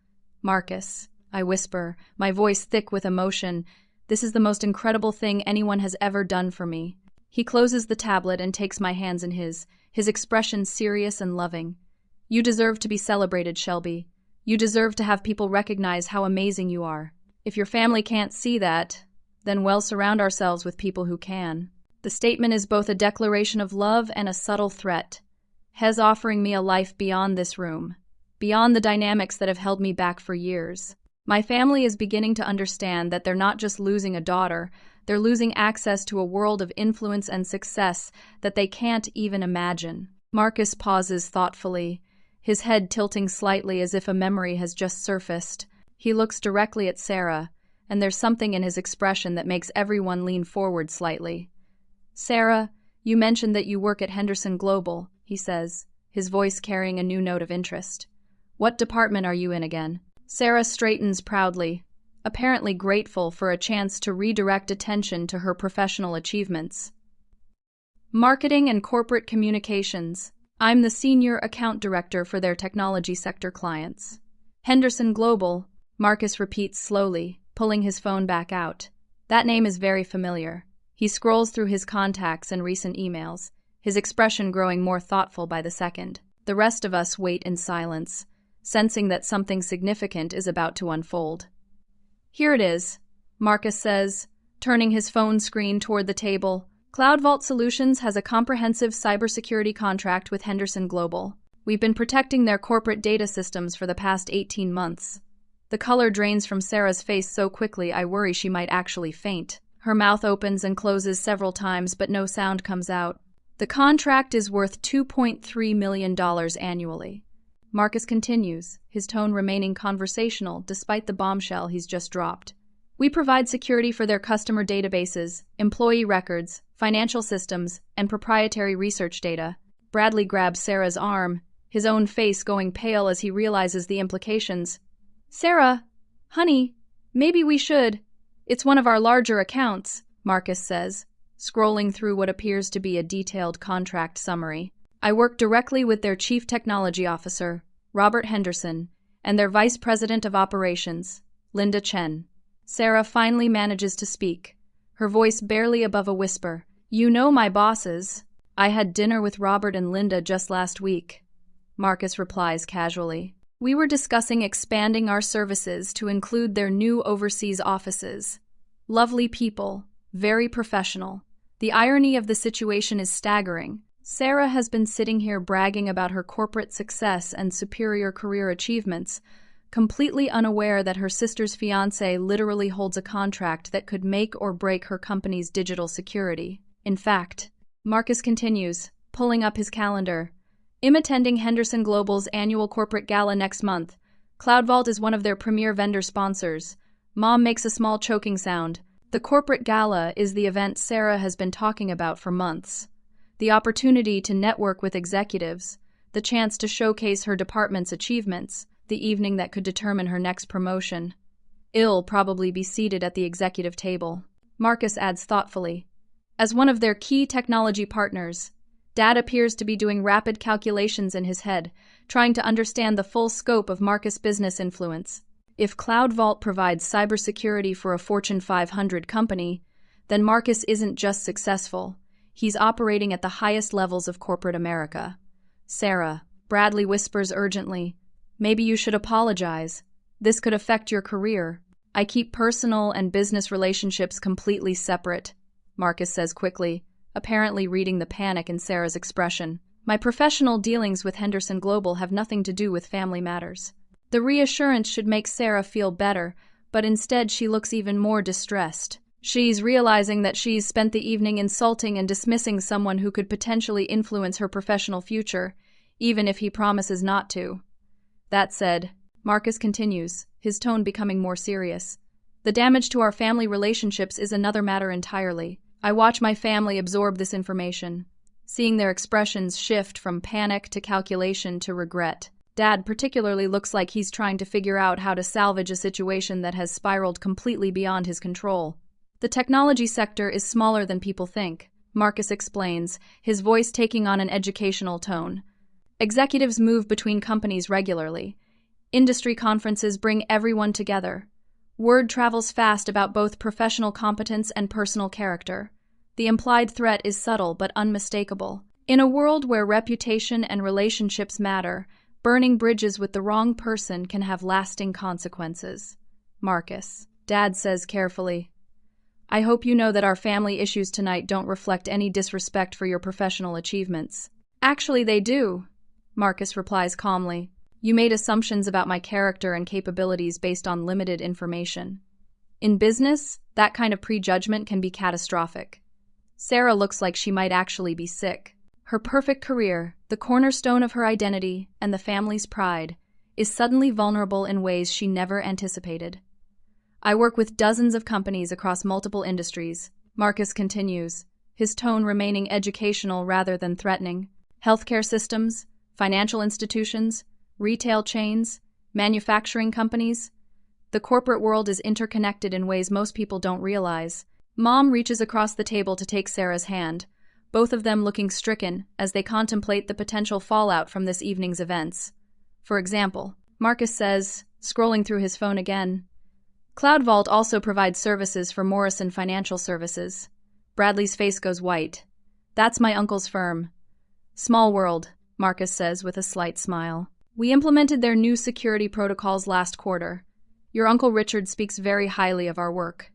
"Marcus," I whisper, my voice thick with emotion, "this is the most incredible thing anyone has ever done for me." He closes the tablet and takes my hands in his expression serious and loving. "You deserve to be celebrated, Shelby. You deserve to have people recognize how amazing you are. If your family can't see that, then we'll surround ourselves with people who can." The statement is both a declaration of love and a subtle threat. Hez offering me a life beyond this room, beyond the dynamics that have held me back for years. My family is beginning to understand that they're not just losing a daughter, they're losing access to a world of influence and success that they can't even imagine. Marcus pauses thoughtfully, his head tilting slightly as if a memory has just surfaced. He looks directly at Sarah, and there's something in his expression that makes everyone lean forward slightly. "Sarah, you mentioned that you work at Henderson Global," he says, his voice carrying a new note of interest. "What department are you in again?" Sarah straightens proudly, apparently grateful for a chance to redirect attention to her professional achievements. "Marketing and corporate communications. I'm the senior account director for their technology sector clients." "Henderson Global," Marcus repeats slowly, pulling his phone back out. That name is very familiar. He scrolls through his contacts and recent emails, his expression growing more thoughtful by the second. The rest of us wait in silence, sensing that something significant is about to unfold. "Here it is," Marcus says, turning his phone screen toward the table. "Cloud Vault Solutions has a comprehensive cybersecurity contract with Henderson Global. We've been protecting their corporate data systems for the past 18 months. The color drains from Sarah's face so quickly I worry she might actually faint. Her mouth opens and closes several times, but no sound comes out. "The contract is worth $2.3 million annually." Marcus continues, his tone remaining conversational despite the bombshell he's just dropped. "We provide security for their customer databases, employee records, financial systems, and proprietary research data." Bradley grabs Sarah's arm, his own face going pale as he realizes the implications. "Sarah, honey, maybe we should. It's one of our larger accounts," Marcus says, scrolling through what appears to be a detailed contract summary. "I work directly with their chief technology officer, Robert Henderson, and their vice president of operations, Linda Chen. Sarah finally manages to speak, her voice barely above a whisper. You know my bosses. I had dinner with Robert and Linda just last week. Marcus replies casually. We were discussing expanding our services to include their new overseas offices. Lovely people, very professional. The irony of the situation is staggering. Sarah has been sitting here bragging about her corporate success and superior career achievements, completely unaware that her sister's fiancé literally holds a contract that could make or break her company's digital security. In fact, Marcus continues, pulling up his calendar. I'm attending Henderson Global's annual corporate gala next month. CloudVault is one of their premier vendor sponsors. Mom makes a small choking sound. The corporate gala is the event Sarah has been talking about for months. The opportunity to network with executives, the chance to showcase her department's achievements, the evening that could determine her next promotion. I'll probably be seated at the executive table. Marcus adds thoughtfully. As one of their key technology partners, Dad appears to be doing rapid calculations in his head, trying to understand the full scope of Marcus' business influence. If CloudVault provides cybersecurity for a Fortune 500 company, then Marcus isn't just successful. He's operating at the highest levels of corporate America. Sarah, Bradley whispers urgently, maybe you should apologize. This could affect your career. I keep personal and business relationships completely separate, Marcus says quickly, apparently reading the panic in Sarah's expression. My professional dealings with Henderson Global have nothing to do with family matters. The reassurance should make Sarah feel better, but instead she looks even more distressed. She's realizing that she's spent the evening insulting and dismissing someone who could potentially influence her professional future, even if he promises not to. That said, Marcus continues, his tone becoming more serious. The damage to our family relationships is another matter entirely. I watch my family absorb this information, seeing their expressions shift from panic to calculation to regret. Dad particularly looks like he's trying to figure out how to salvage a situation that has spiraled completely beyond his control. The technology sector is smaller than people think, Marcus explains, his voice taking on an educational tone. Executives move between companies regularly. Industry conferences bring everyone together. Word travels fast about both professional competence and personal character. The implied threat is subtle but unmistakable. In a world where reputation and relationships matter, burning bridges with the wrong person can have lasting consequences. Marcus, Dad says carefully. I hope you know that our family issues tonight don't reflect any disrespect for your professional achievements. Actually, they do, Marcus replies calmly. You made assumptions about my character and capabilities based on limited information. In business, that kind of prejudgment can be catastrophic. Sarah looks like she might actually be sick. Her perfect career, the cornerstone of her identity and the family's pride, is suddenly vulnerable in ways she never anticipated. I work with dozens of companies across multiple industries, Marcus continues, his tone remaining educational rather than threatening. Healthcare systems, financial institutions, retail chains, manufacturing companies. The corporate world is interconnected in ways most people don't realize. Mom reaches across the table to take Sarah's hand, both of them looking stricken as they contemplate the potential fallout from this evening's events. For example, Marcus says, scrolling through his phone again, CloudVault also provides services for Morrison Financial Services. Bradley's face goes white. That's my uncle's firm. Small world, Marcus says with a slight smile. We implemented their new security protocols last quarter. Your Uncle Richard speaks very highly of our work.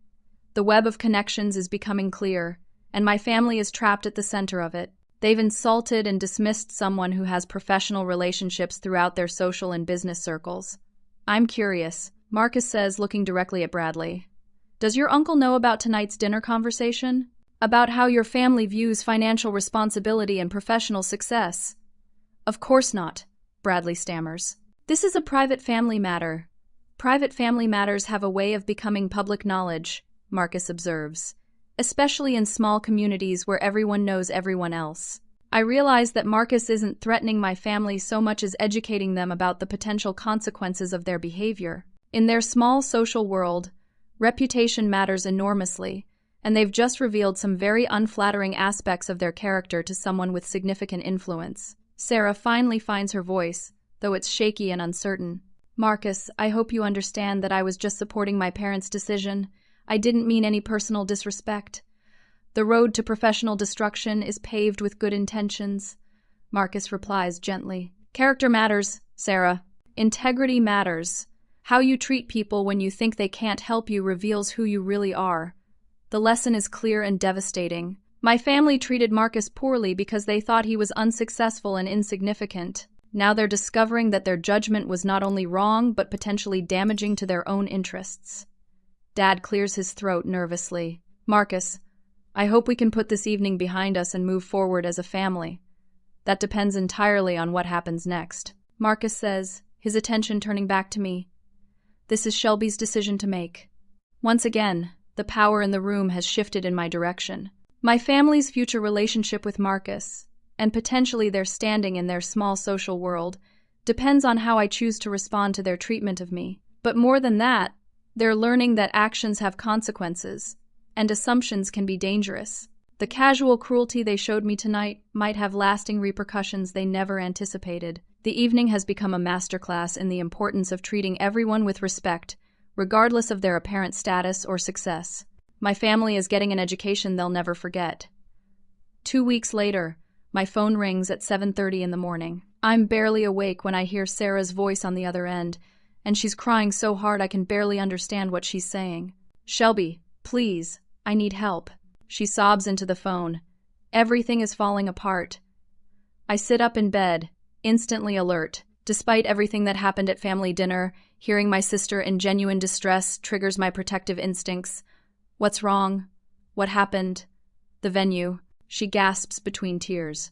The web of connections is becoming clear, and my family is trapped at the center of it. They've insulted and dismissed someone who has professional relationships throughout their social and business circles. I'm curious, Marcus says, looking directly at Bradley. Does your uncle know about tonight's dinner conversation? About how your family views financial responsibility and professional success? Of course not, Bradley stammers. This is a private family matter. Private family matters have a way of becoming public knowledge, Marcus observes, especially in small communities where everyone knows everyone else. I realize that Marcus isn't threatening my family so much as educating them about the potential consequences of their behavior. In their small social world, reputation matters enormously, and they've just revealed some very unflattering aspects of their character to someone with significant influence. Sarah finally finds her voice, though it's shaky and uncertain. Marcus, I hope you understand that I was just supporting my parents' decision. I didn't mean any personal disrespect. The road to professional destruction is paved with good intentions. Marcus replies gently. Character matters, Sarah. Integrity matters. How you treat people when you think they can't help you reveals who you really are. The lesson is clear and devastating. My family treated Marcus poorly because they thought he was unsuccessful and insignificant. Now they're discovering that their judgment was not only wrong, but potentially damaging to their own interests. Dad clears his throat nervously. Marcus, I hope we can put this evening behind us and move forward as a family. That depends entirely on what happens next. Marcus says, his attention turning back to me. This is Shelby's decision to make. Once again, the power in the room has shifted in my direction. My family's future relationship with Marcus, and potentially their standing in their small social world, depends on how I choose to respond to their treatment of me. But more than that, they're learning that actions have consequences, and assumptions can be dangerous. The casual cruelty they showed me tonight might have lasting repercussions they never anticipated. The evening has become a masterclass in the importance of treating everyone with respect, regardless of their apparent status or success. My family is getting an education they'll never forget. 2 weeks later, my phone rings at 7:30 in the morning. I'm barely awake when I hear Sarah's voice on the other end, and she's crying so hard I can barely understand what she's saying. Shelby, please, I need help. She sobs into the phone. Everything is falling apart. I sit up in bed, instantly alert. Despite everything that happened at family dinner, hearing my sister in genuine distress triggers my protective instincts. What's wrong? What happened? The venue. She gasps between tears.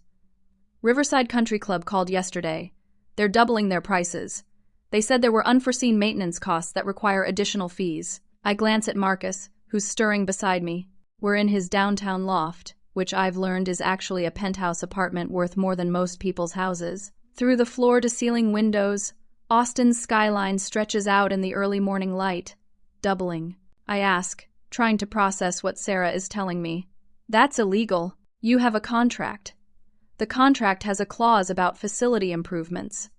Riverside Country Club called yesterday. They're doubling their prices. They said there were unforeseen maintenance costs that require additional fees. I glance at Marcus, who's stirring beside me. We're in his downtown loft, which I've learned is actually a penthouse apartment worth more than most people's houses. Through the floor-to-ceiling windows, Austin's skyline stretches out in the early morning light, doubling. I ask, trying to process what Sarah is telling me. That's illegal. You have a contract. The contract has a clause about facility improvements.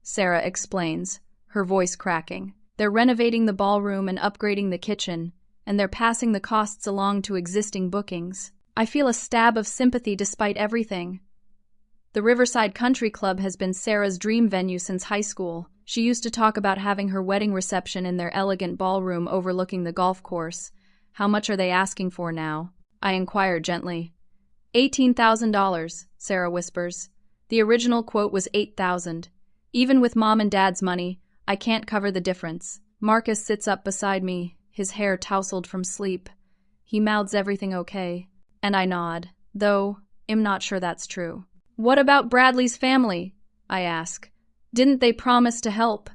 Sarah explains, her voice cracking. They're renovating the ballroom and upgrading the kitchen, and they're passing the costs along to existing bookings. I feel a stab of sympathy despite everything. The Riverside Country Club has been Sarah's dream venue since high school. She used to talk about having her wedding reception in their elegant ballroom overlooking the golf course. How much are they asking for now? I inquire gently. $18,000, Sarah whispers. The original quote was $8,000. Even with Mom and Dad's money, I can't cover the difference. Marcus sits up beside me, his hair tousled from sleep. He mouths everything okay, and I nod, though I'm not sure that's true. What about Bradley's family? I ask. Didn't they promise to help?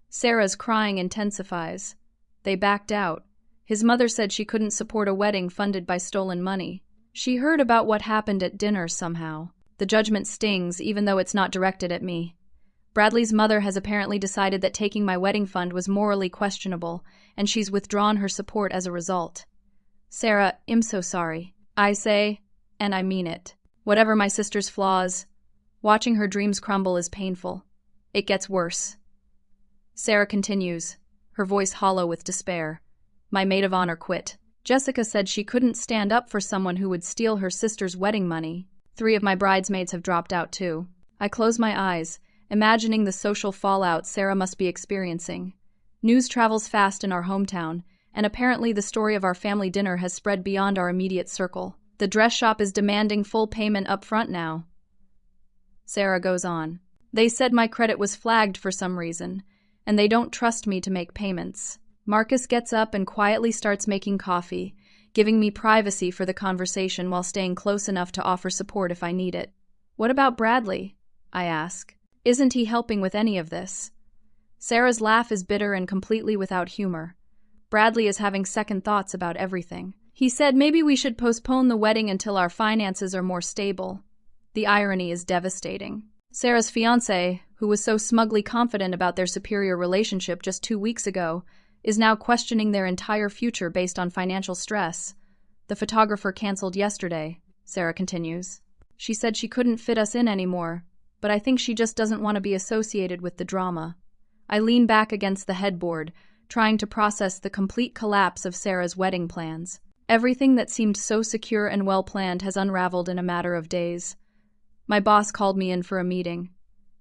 Sarah's crying intensifies. They backed out. His mother said she couldn't support a wedding funded by stolen money. She heard about what happened at dinner somehow. The judgment stings, even though it's not directed at me. Bradley's mother has apparently decided that taking my wedding fund was morally questionable, and she's withdrawn her support as a result. Sarah, I'm so sorry. I say, and I mean it. Whatever my sister's flaws, watching her dreams crumble is painful. It gets worse. Sarah continues, her voice hollow with despair. My maid of honor quit. Jessica said she couldn't stand up for someone who would steal her sister's wedding money. 3 of my bridesmaids have dropped out too. I close my eyes, imagining the social fallout Sarah must be experiencing. News travels fast in our hometown, and apparently the story of our family dinner has spread beyond our immediate circle. The dress shop is demanding full payment up front now. Sarah goes on. They said my credit was flagged for some reason, and they don't trust me to make payments. Marcus gets up and quietly starts making coffee, giving me privacy for the conversation while staying close enough to offer support if I need it. What about Bradley? I ask. Isn't he helping with any of this? Sarah's laugh is bitter and completely without humor. Bradley is having second thoughts about everything. He said maybe we should postpone the wedding until our finances are more stable. The irony is devastating. Sarah's fiancé, who was so smugly confident about their superior relationship just 2 weeks ago, is now questioning their entire future based on financial stress. The photographer canceled yesterday, Sarah continues. She said she couldn't fit us in anymore, but I think she just doesn't want to be associated with the drama. I lean back against the headboard, trying to process the complete collapse of Sarah's wedding plans. Everything that seemed so secure and well-planned has unraveled in a matter of days. My boss called me in for a meeting.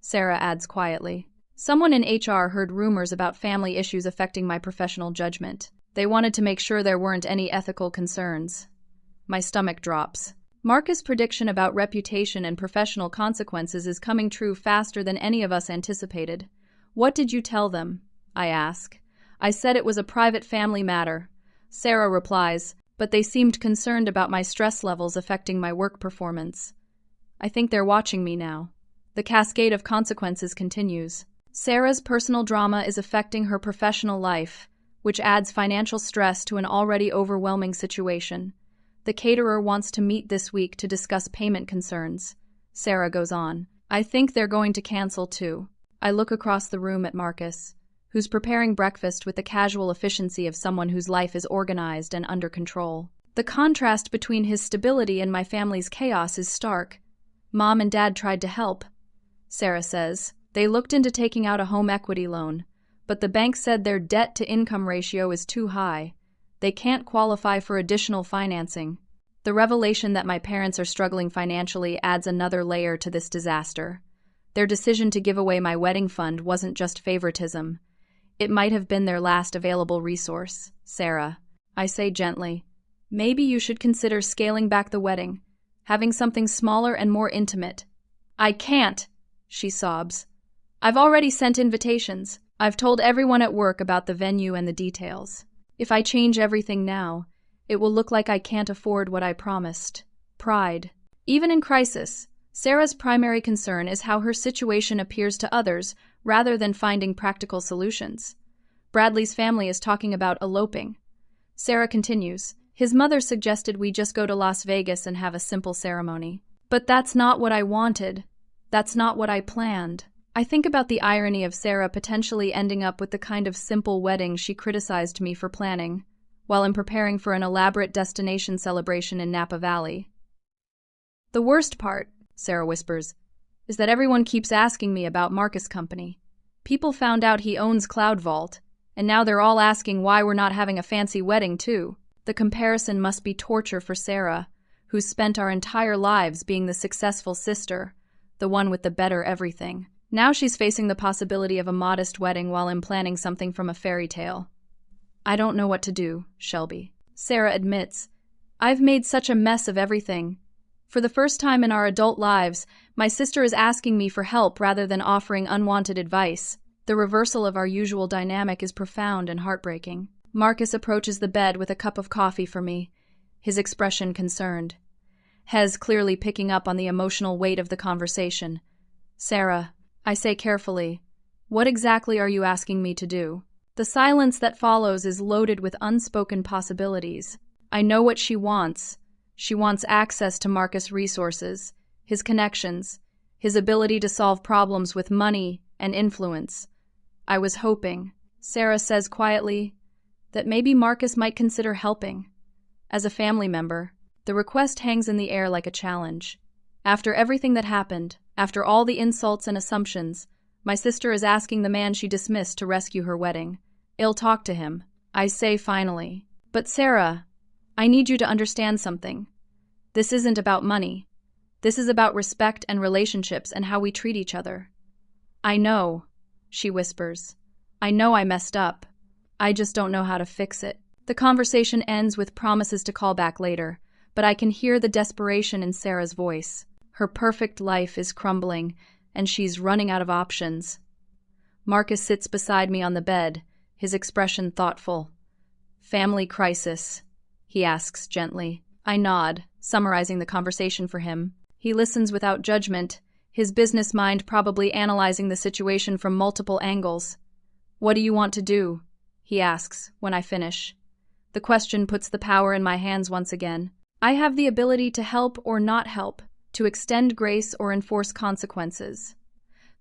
Sarah adds quietly. Someone in HR heard rumors about family issues affecting my professional judgment. They wanted to make sure there weren't any ethical concerns. My stomach drops. Marcus' prediction about reputation and professional consequences is coming true faster than any of us anticipated. What did you tell them? I ask. I said it was a private family matter. Sarah replies, but they seemed concerned about my stress levels affecting my work performance. I think they're watching me now. The cascade of consequences continues. Sarah's personal drama is affecting her professional life, which adds financial stress to an already overwhelming situation. The caterer wants to meet this week to discuss payment concerns. Sarah goes on. I think they're going to cancel too. I look across the room at Marcus, who's preparing breakfast with the casual efficiency of someone whose life is organized and under control. The contrast between his stability and my family's chaos is stark. Mom and Dad tried to help, Sarah says. They looked into taking out a home equity loan, but the bank said their debt-to-income ratio is too high. They can't qualify for additional financing. The revelation that my parents are struggling financially adds another layer to this disaster. Their decision to give away my wedding fund wasn't just favoritism. It might have been their last available resource. Sarah, I say gently, maybe you should consider scaling back the wedding, having something smaller and more intimate. I can't, she sobs. I've already sent invitations. I've told everyone at work about the venue and the details. If I change everything now, it will look like I can't afford what I promised. Pride. Even in crisis, Sarah's primary concern is how her situation appears to others rather than finding practical solutions. Bradley's family is talking about eloping. Sarah continues, his mother suggested we just go to Las Vegas and have a simple ceremony. But that's not what I wanted. That's not what I planned. I think about the irony of Sarah potentially ending up with the kind of simple wedding she criticized me for planning, while I'm preparing for an elaborate destination celebration in Napa Valley. The worst part, Sarah whispers, is that everyone keeps asking me about Marcus' company. People found out he owns Cloud Vault, and now they're all asking why we're not having a fancy wedding too. The comparison must be torture for Sarah, who's spent our entire lives being the successful sister, the one with the better everything. Now she's facing the possibility of a modest wedding while I'm planning something from a fairy tale. I don't know what to do, Shelby. Sarah admits, I've made such a mess of everything. For the first time in our adult lives, my sister is asking me for help rather than offering unwanted advice. The reversal of our usual dynamic is profound and heartbreaking. Marcus approaches the bed with a cup of coffee for me, his expression concerned. Hez clearly picking up on the emotional weight of the conversation. Sarah, I say carefully, what exactly are you asking me to do? The silence that follows is loaded with unspoken possibilities. I know what she wants. She wants access to Marcus' resources, his connections, his ability to solve problems with money and influence. I was hoping, Sarah says quietly, that maybe Marcus might consider helping. As a family member, the request hangs in the air like a challenge. After everything that happened, after all the insults and assumptions, my sister is asking the man she dismissed to rescue her wedding. I'll talk to him. I say finally. But Sarah, I need you to understand something. This isn't about money. This is about respect and relationships and how we treat each other. I know, she whispers. I know I messed up. I just don't know how to fix it. The conversation ends with promises to call back later, but I can hear the desperation in Sarah's voice. Her perfect life is crumbling, and she's running out of options. Marcus sits beside me on the bed, his expression thoughtful. Family crisis, he asks gently. I nod, summarizing the conversation for him. He listens without judgment, his business mind probably analyzing the situation from multiple angles. What do you want to do? He asks, when I finish. The question puts the power in my hands once again. I have the ability to help or not help, to extend grace or enforce consequences.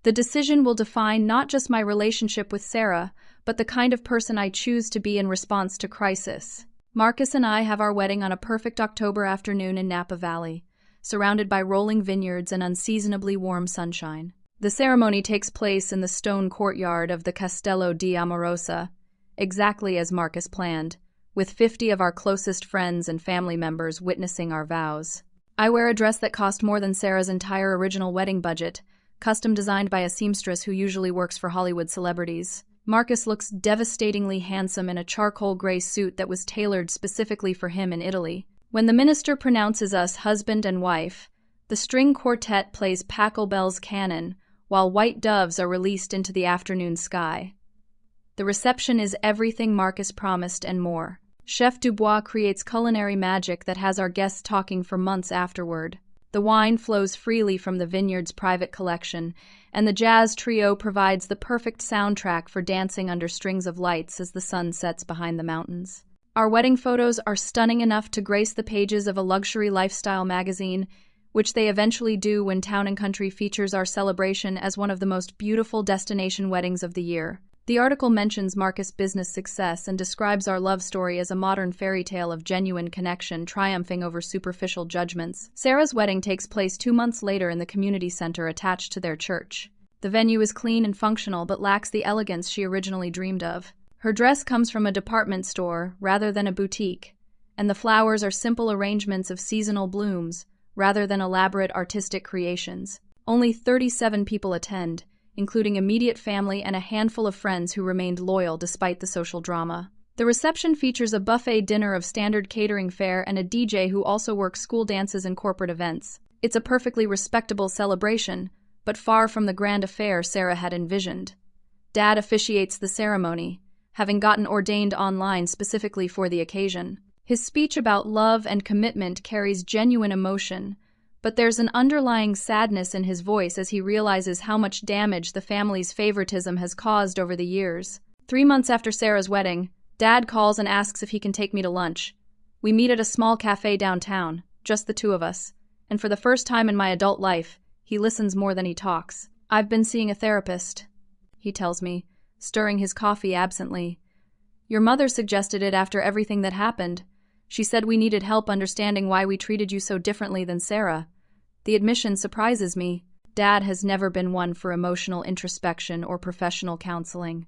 The decision will define not just my relationship with Sarah, but the kind of person I choose to be in response to crisis. Marcus and I have our wedding on a perfect October afternoon in Napa Valley, surrounded by rolling vineyards and unseasonably warm sunshine. The ceremony takes place in the stone courtyard of the Castello di Amorosa, exactly as Marcus planned, with 50 of our closest friends and family members witnessing our vows. I wear a dress that cost more than Sarah's entire original wedding budget, custom designed by a seamstress who usually works for Hollywood celebrities. Marcus looks devastatingly handsome in a charcoal gray suit that was tailored specifically for him in Italy. When the minister pronounces us husband and wife, the string quartet plays Pachelbel's canon, while white doves are released into the afternoon sky. The reception is everything Marcus promised and more. Chef Dubois creates culinary magic that has our guests talking for months afterward. The wine flows freely from the vineyard's private collection, and the jazz trio provides the perfect soundtrack for dancing under strings of lights as the sun sets behind the mountains. Our wedding photos are stunning enough to grace the pages of a luxury lifestyle magazine, which they eventually do when Town & Country features our celebration as one of the most beautiful destination weddings of the year. The article mentions Marcus' business success and describes our love story as a modern fairy tale of genuine connection triumphing over superficial judgments. Sarah's wedding takes place 2 months later in the community center attached to their church. The venue is clean and functional but lacks the elegance she originally dreamed of. Her dress comes from a department store rather than a boutique, and the flowers are simple arrangements of seasonal blooms rather than elaborate artistic creations. Only 37 people attend, including immediate family and a handful of friends who remained loyal despite the social drama. The reception features a buffet dinner of standard catering fare and a DJ who also works school dances and corporate events. It's a perfectly respectable celebration, but far from the grand affair Sarah had envisioned. Dad officiates the ceremony, having gotten ordained online specifically for the occasion. His speech about love and commitment carries genuine emotion, but there's an underlying sadness in his voice as he realizes how much damage the family's favoritism has caused over the years. 3 months after Sarah's wedding, Dad calls and asks if he can take me to lunch. We meet at a small cafe downtown, just the two of us, and for the first time in my adult life, he listens more than he talks. "I've been seeing a therapist," he tells me, stirring his coffee absently. "Your mother suggested it after everything that happened. She said we needed help understanding why we treated you so differently than Sarah. The admission surprises me. Dad has never been one for emotional introspection or professional counseling.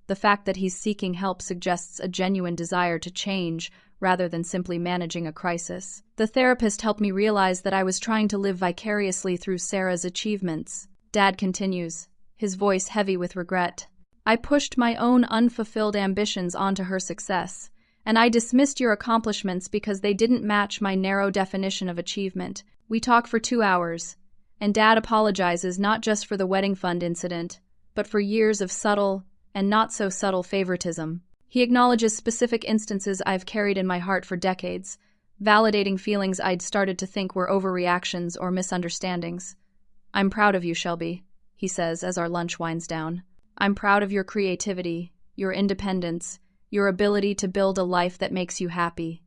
The fact that he's seeking help suggests a genuine desire to change rather than simply managing a crisis. The therapist helped me realize that I was trying to live vicariously through Sarah's achievements." Dad continues, his voice heavy with regret. "I pushed my own unfulfilled ambitions onto her success, and I dismissed your accomplishments because they didn't match my narrow definition of achievement. We talk for 2 hours, and Dad apologizes not just for the wedding fund incident, but for years of subtle and not-so-subtle favoritism. He acknowledges specific instances I've carried in my heart for decades, validating feelings I'd started to think were overreactions or misunderstandings. "I'm proud of you, Shelby," he says as our lunch winds down. "I'm proud of your creativity, your independence, your ability to build a life that makes you happy.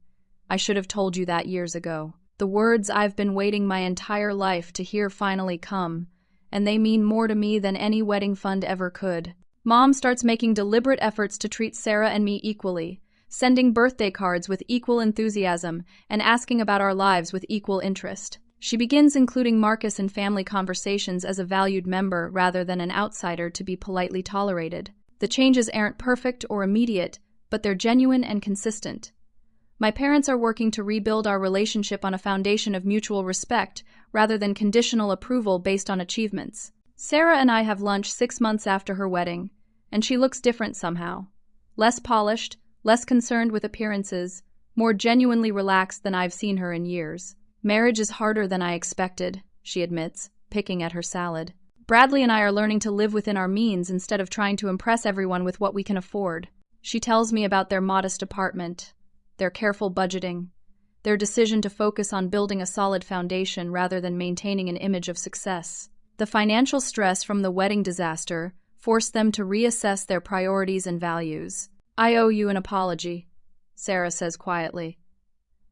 I should have told you that years ago. The words I've been waiting my entire life to hear finally come, and they mean more to me than any wedding fund ever could." Mom starts making deliberate efforts to treat Sarah and me equally, sending birthday cards with equal enthusiasm and asking about our lives with equal interest. She begins including Marcus in family conversations as a valued member rather than an outsider to be politely tolerated. The changes aren't perfect or immediate, but they're genuine and consistent. My parents are working to rebuild our relationship on a foundation of mutual respect rather than conditional approval based on achievements. Sarah and I have lunch 6 months after her wedding, and she looks different somehow. Less polished, less concerned with appearances, more genuinely relaxed than I've seen her in years. "Marriage is harder than I expected," she admits, picking at her salad. "Bradley and I are learning to live within our means instead of trying to impress everyone with what we can afford." She tells me about their modest apartment, their careful budgeting, their decision to focus on building a solid foundation rather than maintaining an image of success. The financial stress from the wedding disaster forced them to reassess their priorities and values. "I owe you an apology," Sarah says quietly.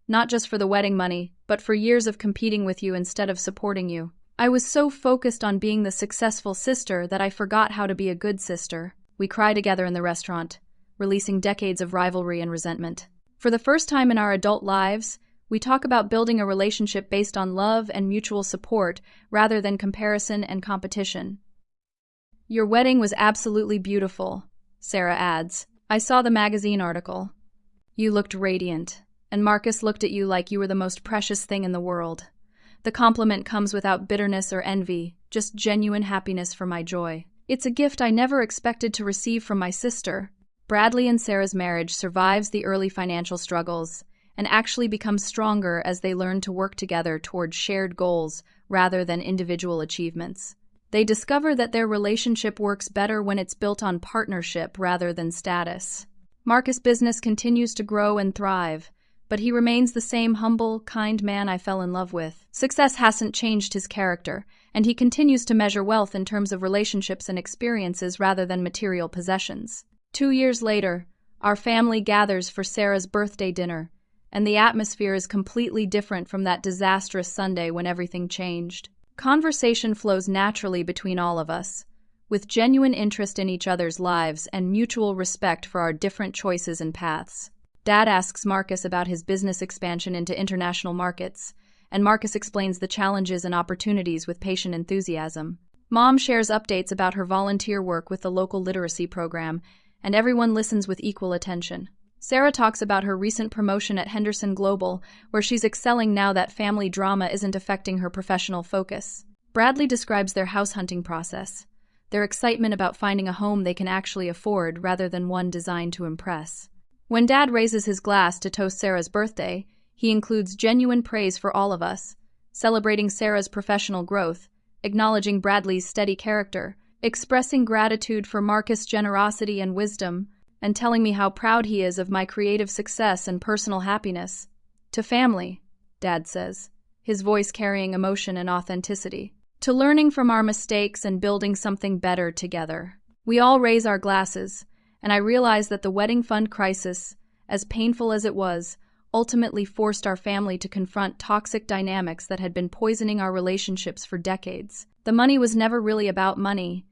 "Not just for the wedding money, but for years of competing with you instead of supporting you. I was so focused on being the successful sister that I forgot how to be a good sister." We cry together in the restaurant, releasing decades of rivalry and resentment. For the first time in our adult lives, we talk about building a relationship based on love and mutual support rather than comparison and competition. Your wedding was absolutely beautiful, Sarah adds. I saw the magazine article. You looked radiant, and Marcus looked at you like you were the most precious thing in the world. The compliment comes without bitterness or envy, just genuine happiness for my joy. It's a gift I never expected to receive from my sister. Bradley and Sarah's marriage survives the early financial struggles and actually becomes stronger as they learn to work together towards shared goals rather than individual achievements. They discover that their relationship works better when it's built on partnership rather than status. Marcus' business continues to grow and thrive, but he remains the same humble, kind man I fell in love with. Success hasn't changed his character, and he continues to measure wealth in terms of relationships and experiences rather than material possessions. 2 years later, our family gathers for Sarah's birthday dinner, and the atmosphere is completely different from that disastrous Sunday when everything changed. Conversation flows naturally between all of us, with genuine interest in each other's lives and mutual respect for our different choices and paths. Dad asks Marcus about his business expansion into international markets, and Marcus explains the challenges and opportunities with patient enthusiasm. Mom shares updates about her volunteer work with the local literacy program, and everyone listens with equal attention. Sarah talks about her recent promotion at Henderson Global, where she's excelling now that family drama isn't affecting her professional focus. Bradley describes their house hunting process, their excitement about finding a home they can actually afford rather than one designed to impress. When Dad raises his glass to toast Sarah's birthday, he includes genuine praise for all of us, celebrating Sarah's professional growth, acknowledging Bradley's steady character, expressing gratitude for Marcus' generosity and wisdom, and telling me how proud he is of my creative success and personal happiness. To family, Dad says, his voice carrying emotion and authenticity. To learning from our mistakes and building something better together. We all raise our glasses, and I realize that the wedding fund crisis, as painful as it was, ultimately forced our family to confront toxic dynamics that had been poisoning our relationships for decades. The money was never really about money.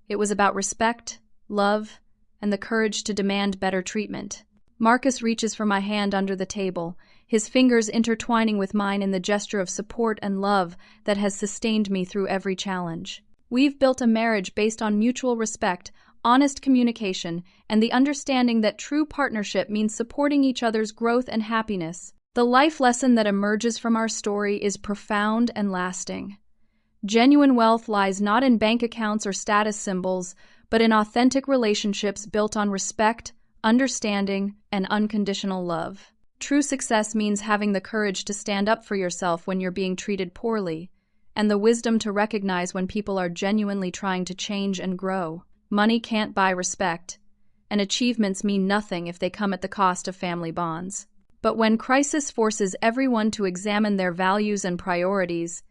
It was about respect, love, and the courage to demand better treatment. Marcus reaches for my hand under the table, his fingers intertwining with mine in the gesture of support and love that has sustained me through every challenge. We've built a marriage based on mutual respect, honest communication, and the understanding that true partnership means supporting each other's growth and happiness. The life lesson that emerges from our story is profound and lasting. Genuine wealth lies not in bank accounts or status symbols, but in authentic relationships built on respect, understanding, and unconditional love. True success means having the courage to stand up for yourself when you're being treated poorly, and the wisdom to recognize when people are genuinely trying to change and grow. Money can't buy respect, and achievements mean nothing if they come at the cost of family bonds. But when crisis forces everyone to examine their values and priorities,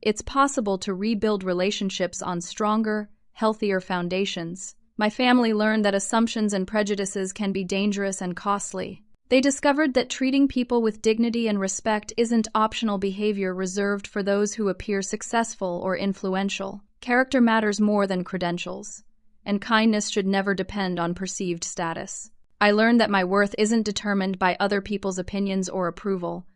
it's possible to rebuild relationships on stronger, healthier foundations. My family learned that assumptions and prejudices can be dangerous and costly. They discovered that treating people with dignity and respect isn't optional behavior reserved for those who appear successful or influential. Character matters more than credentials, and kindness should never depend on perceived status. I learned that my worth isn't determined by other people's opinions or approval,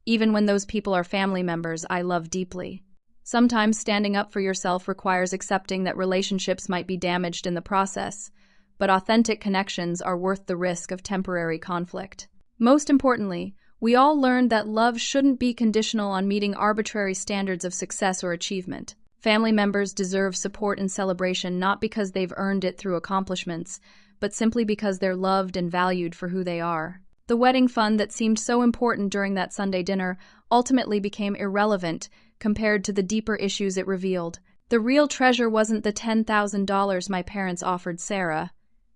even when those people are family members I love deeply. Sometimes standing up for yourself requires accepting that relationships might be damaged in the process, but authentic connections are worth the risk of temporary conflict. Most importantly, we all learned that love shouldn't be conditional on meeting arbitrary standards of success or achievement. Family members deserve support and celebration not because they've earned it through accomplishments, but simply because they're loved and valued for who they are. The wedding fund that seemed so important during that Sunday dinner ultimately became irrelevant compared to the deeper issues it revealed. The real treasure wasn't the $10,000 my parents offered Sarah.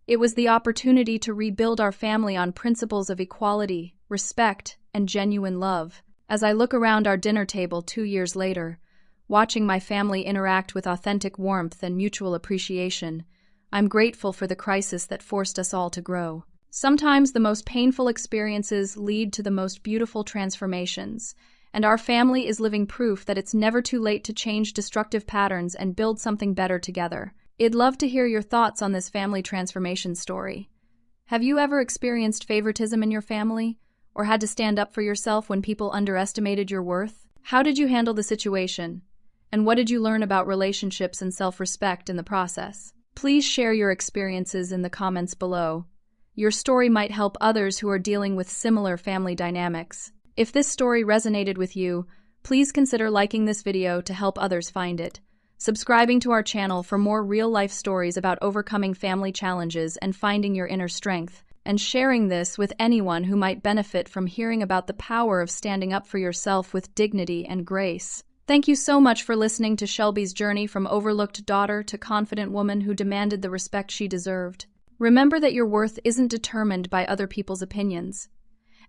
It was the opportunity to rebuild our family on principles of equality, respect, and genuine love. As I look around our dinner table 2 years later, watching my family interact with authentic warmth and mutual appreciation, I'm grateful for the crisis that forced us all to grow. Sometimes the most painful experiences lead to the most beautiful transformations, and our family is living proof that it's never too late to change destructive patterns and build something better together. I'd love to hear your thoughts on this family transformation story. Have you ever experienced favoritism in your family, or had to stand up for yourself when people underestimated your worth? How did you handle the situation? And what did you learn about relationships and self-respect in the process? Please share your experiences in the comments below. Your story might help others who are dealing with similar family dynamics. If this story resonated with you, please consider liking this video to help others find it, subscribing to our channel for more real-life stories about overcoming family challenges and finding your inner strength, and sharing this with anyone who might benefit from hearing about the power of standing up for yourself with dignity and grace. Thank you so much for listening to Shelby's journey from overlooked daughter to confident woman who demanded the respect she deserved. Remember that your worth isn't determined by other people's opinions.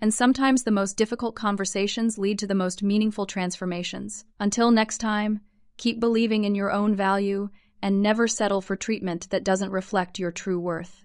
And sometimes the most difficult conversations lead to the most meaningful transformations. Until next time, keep believing in your own value and never settle for treatment that doesn't reflect your true worth.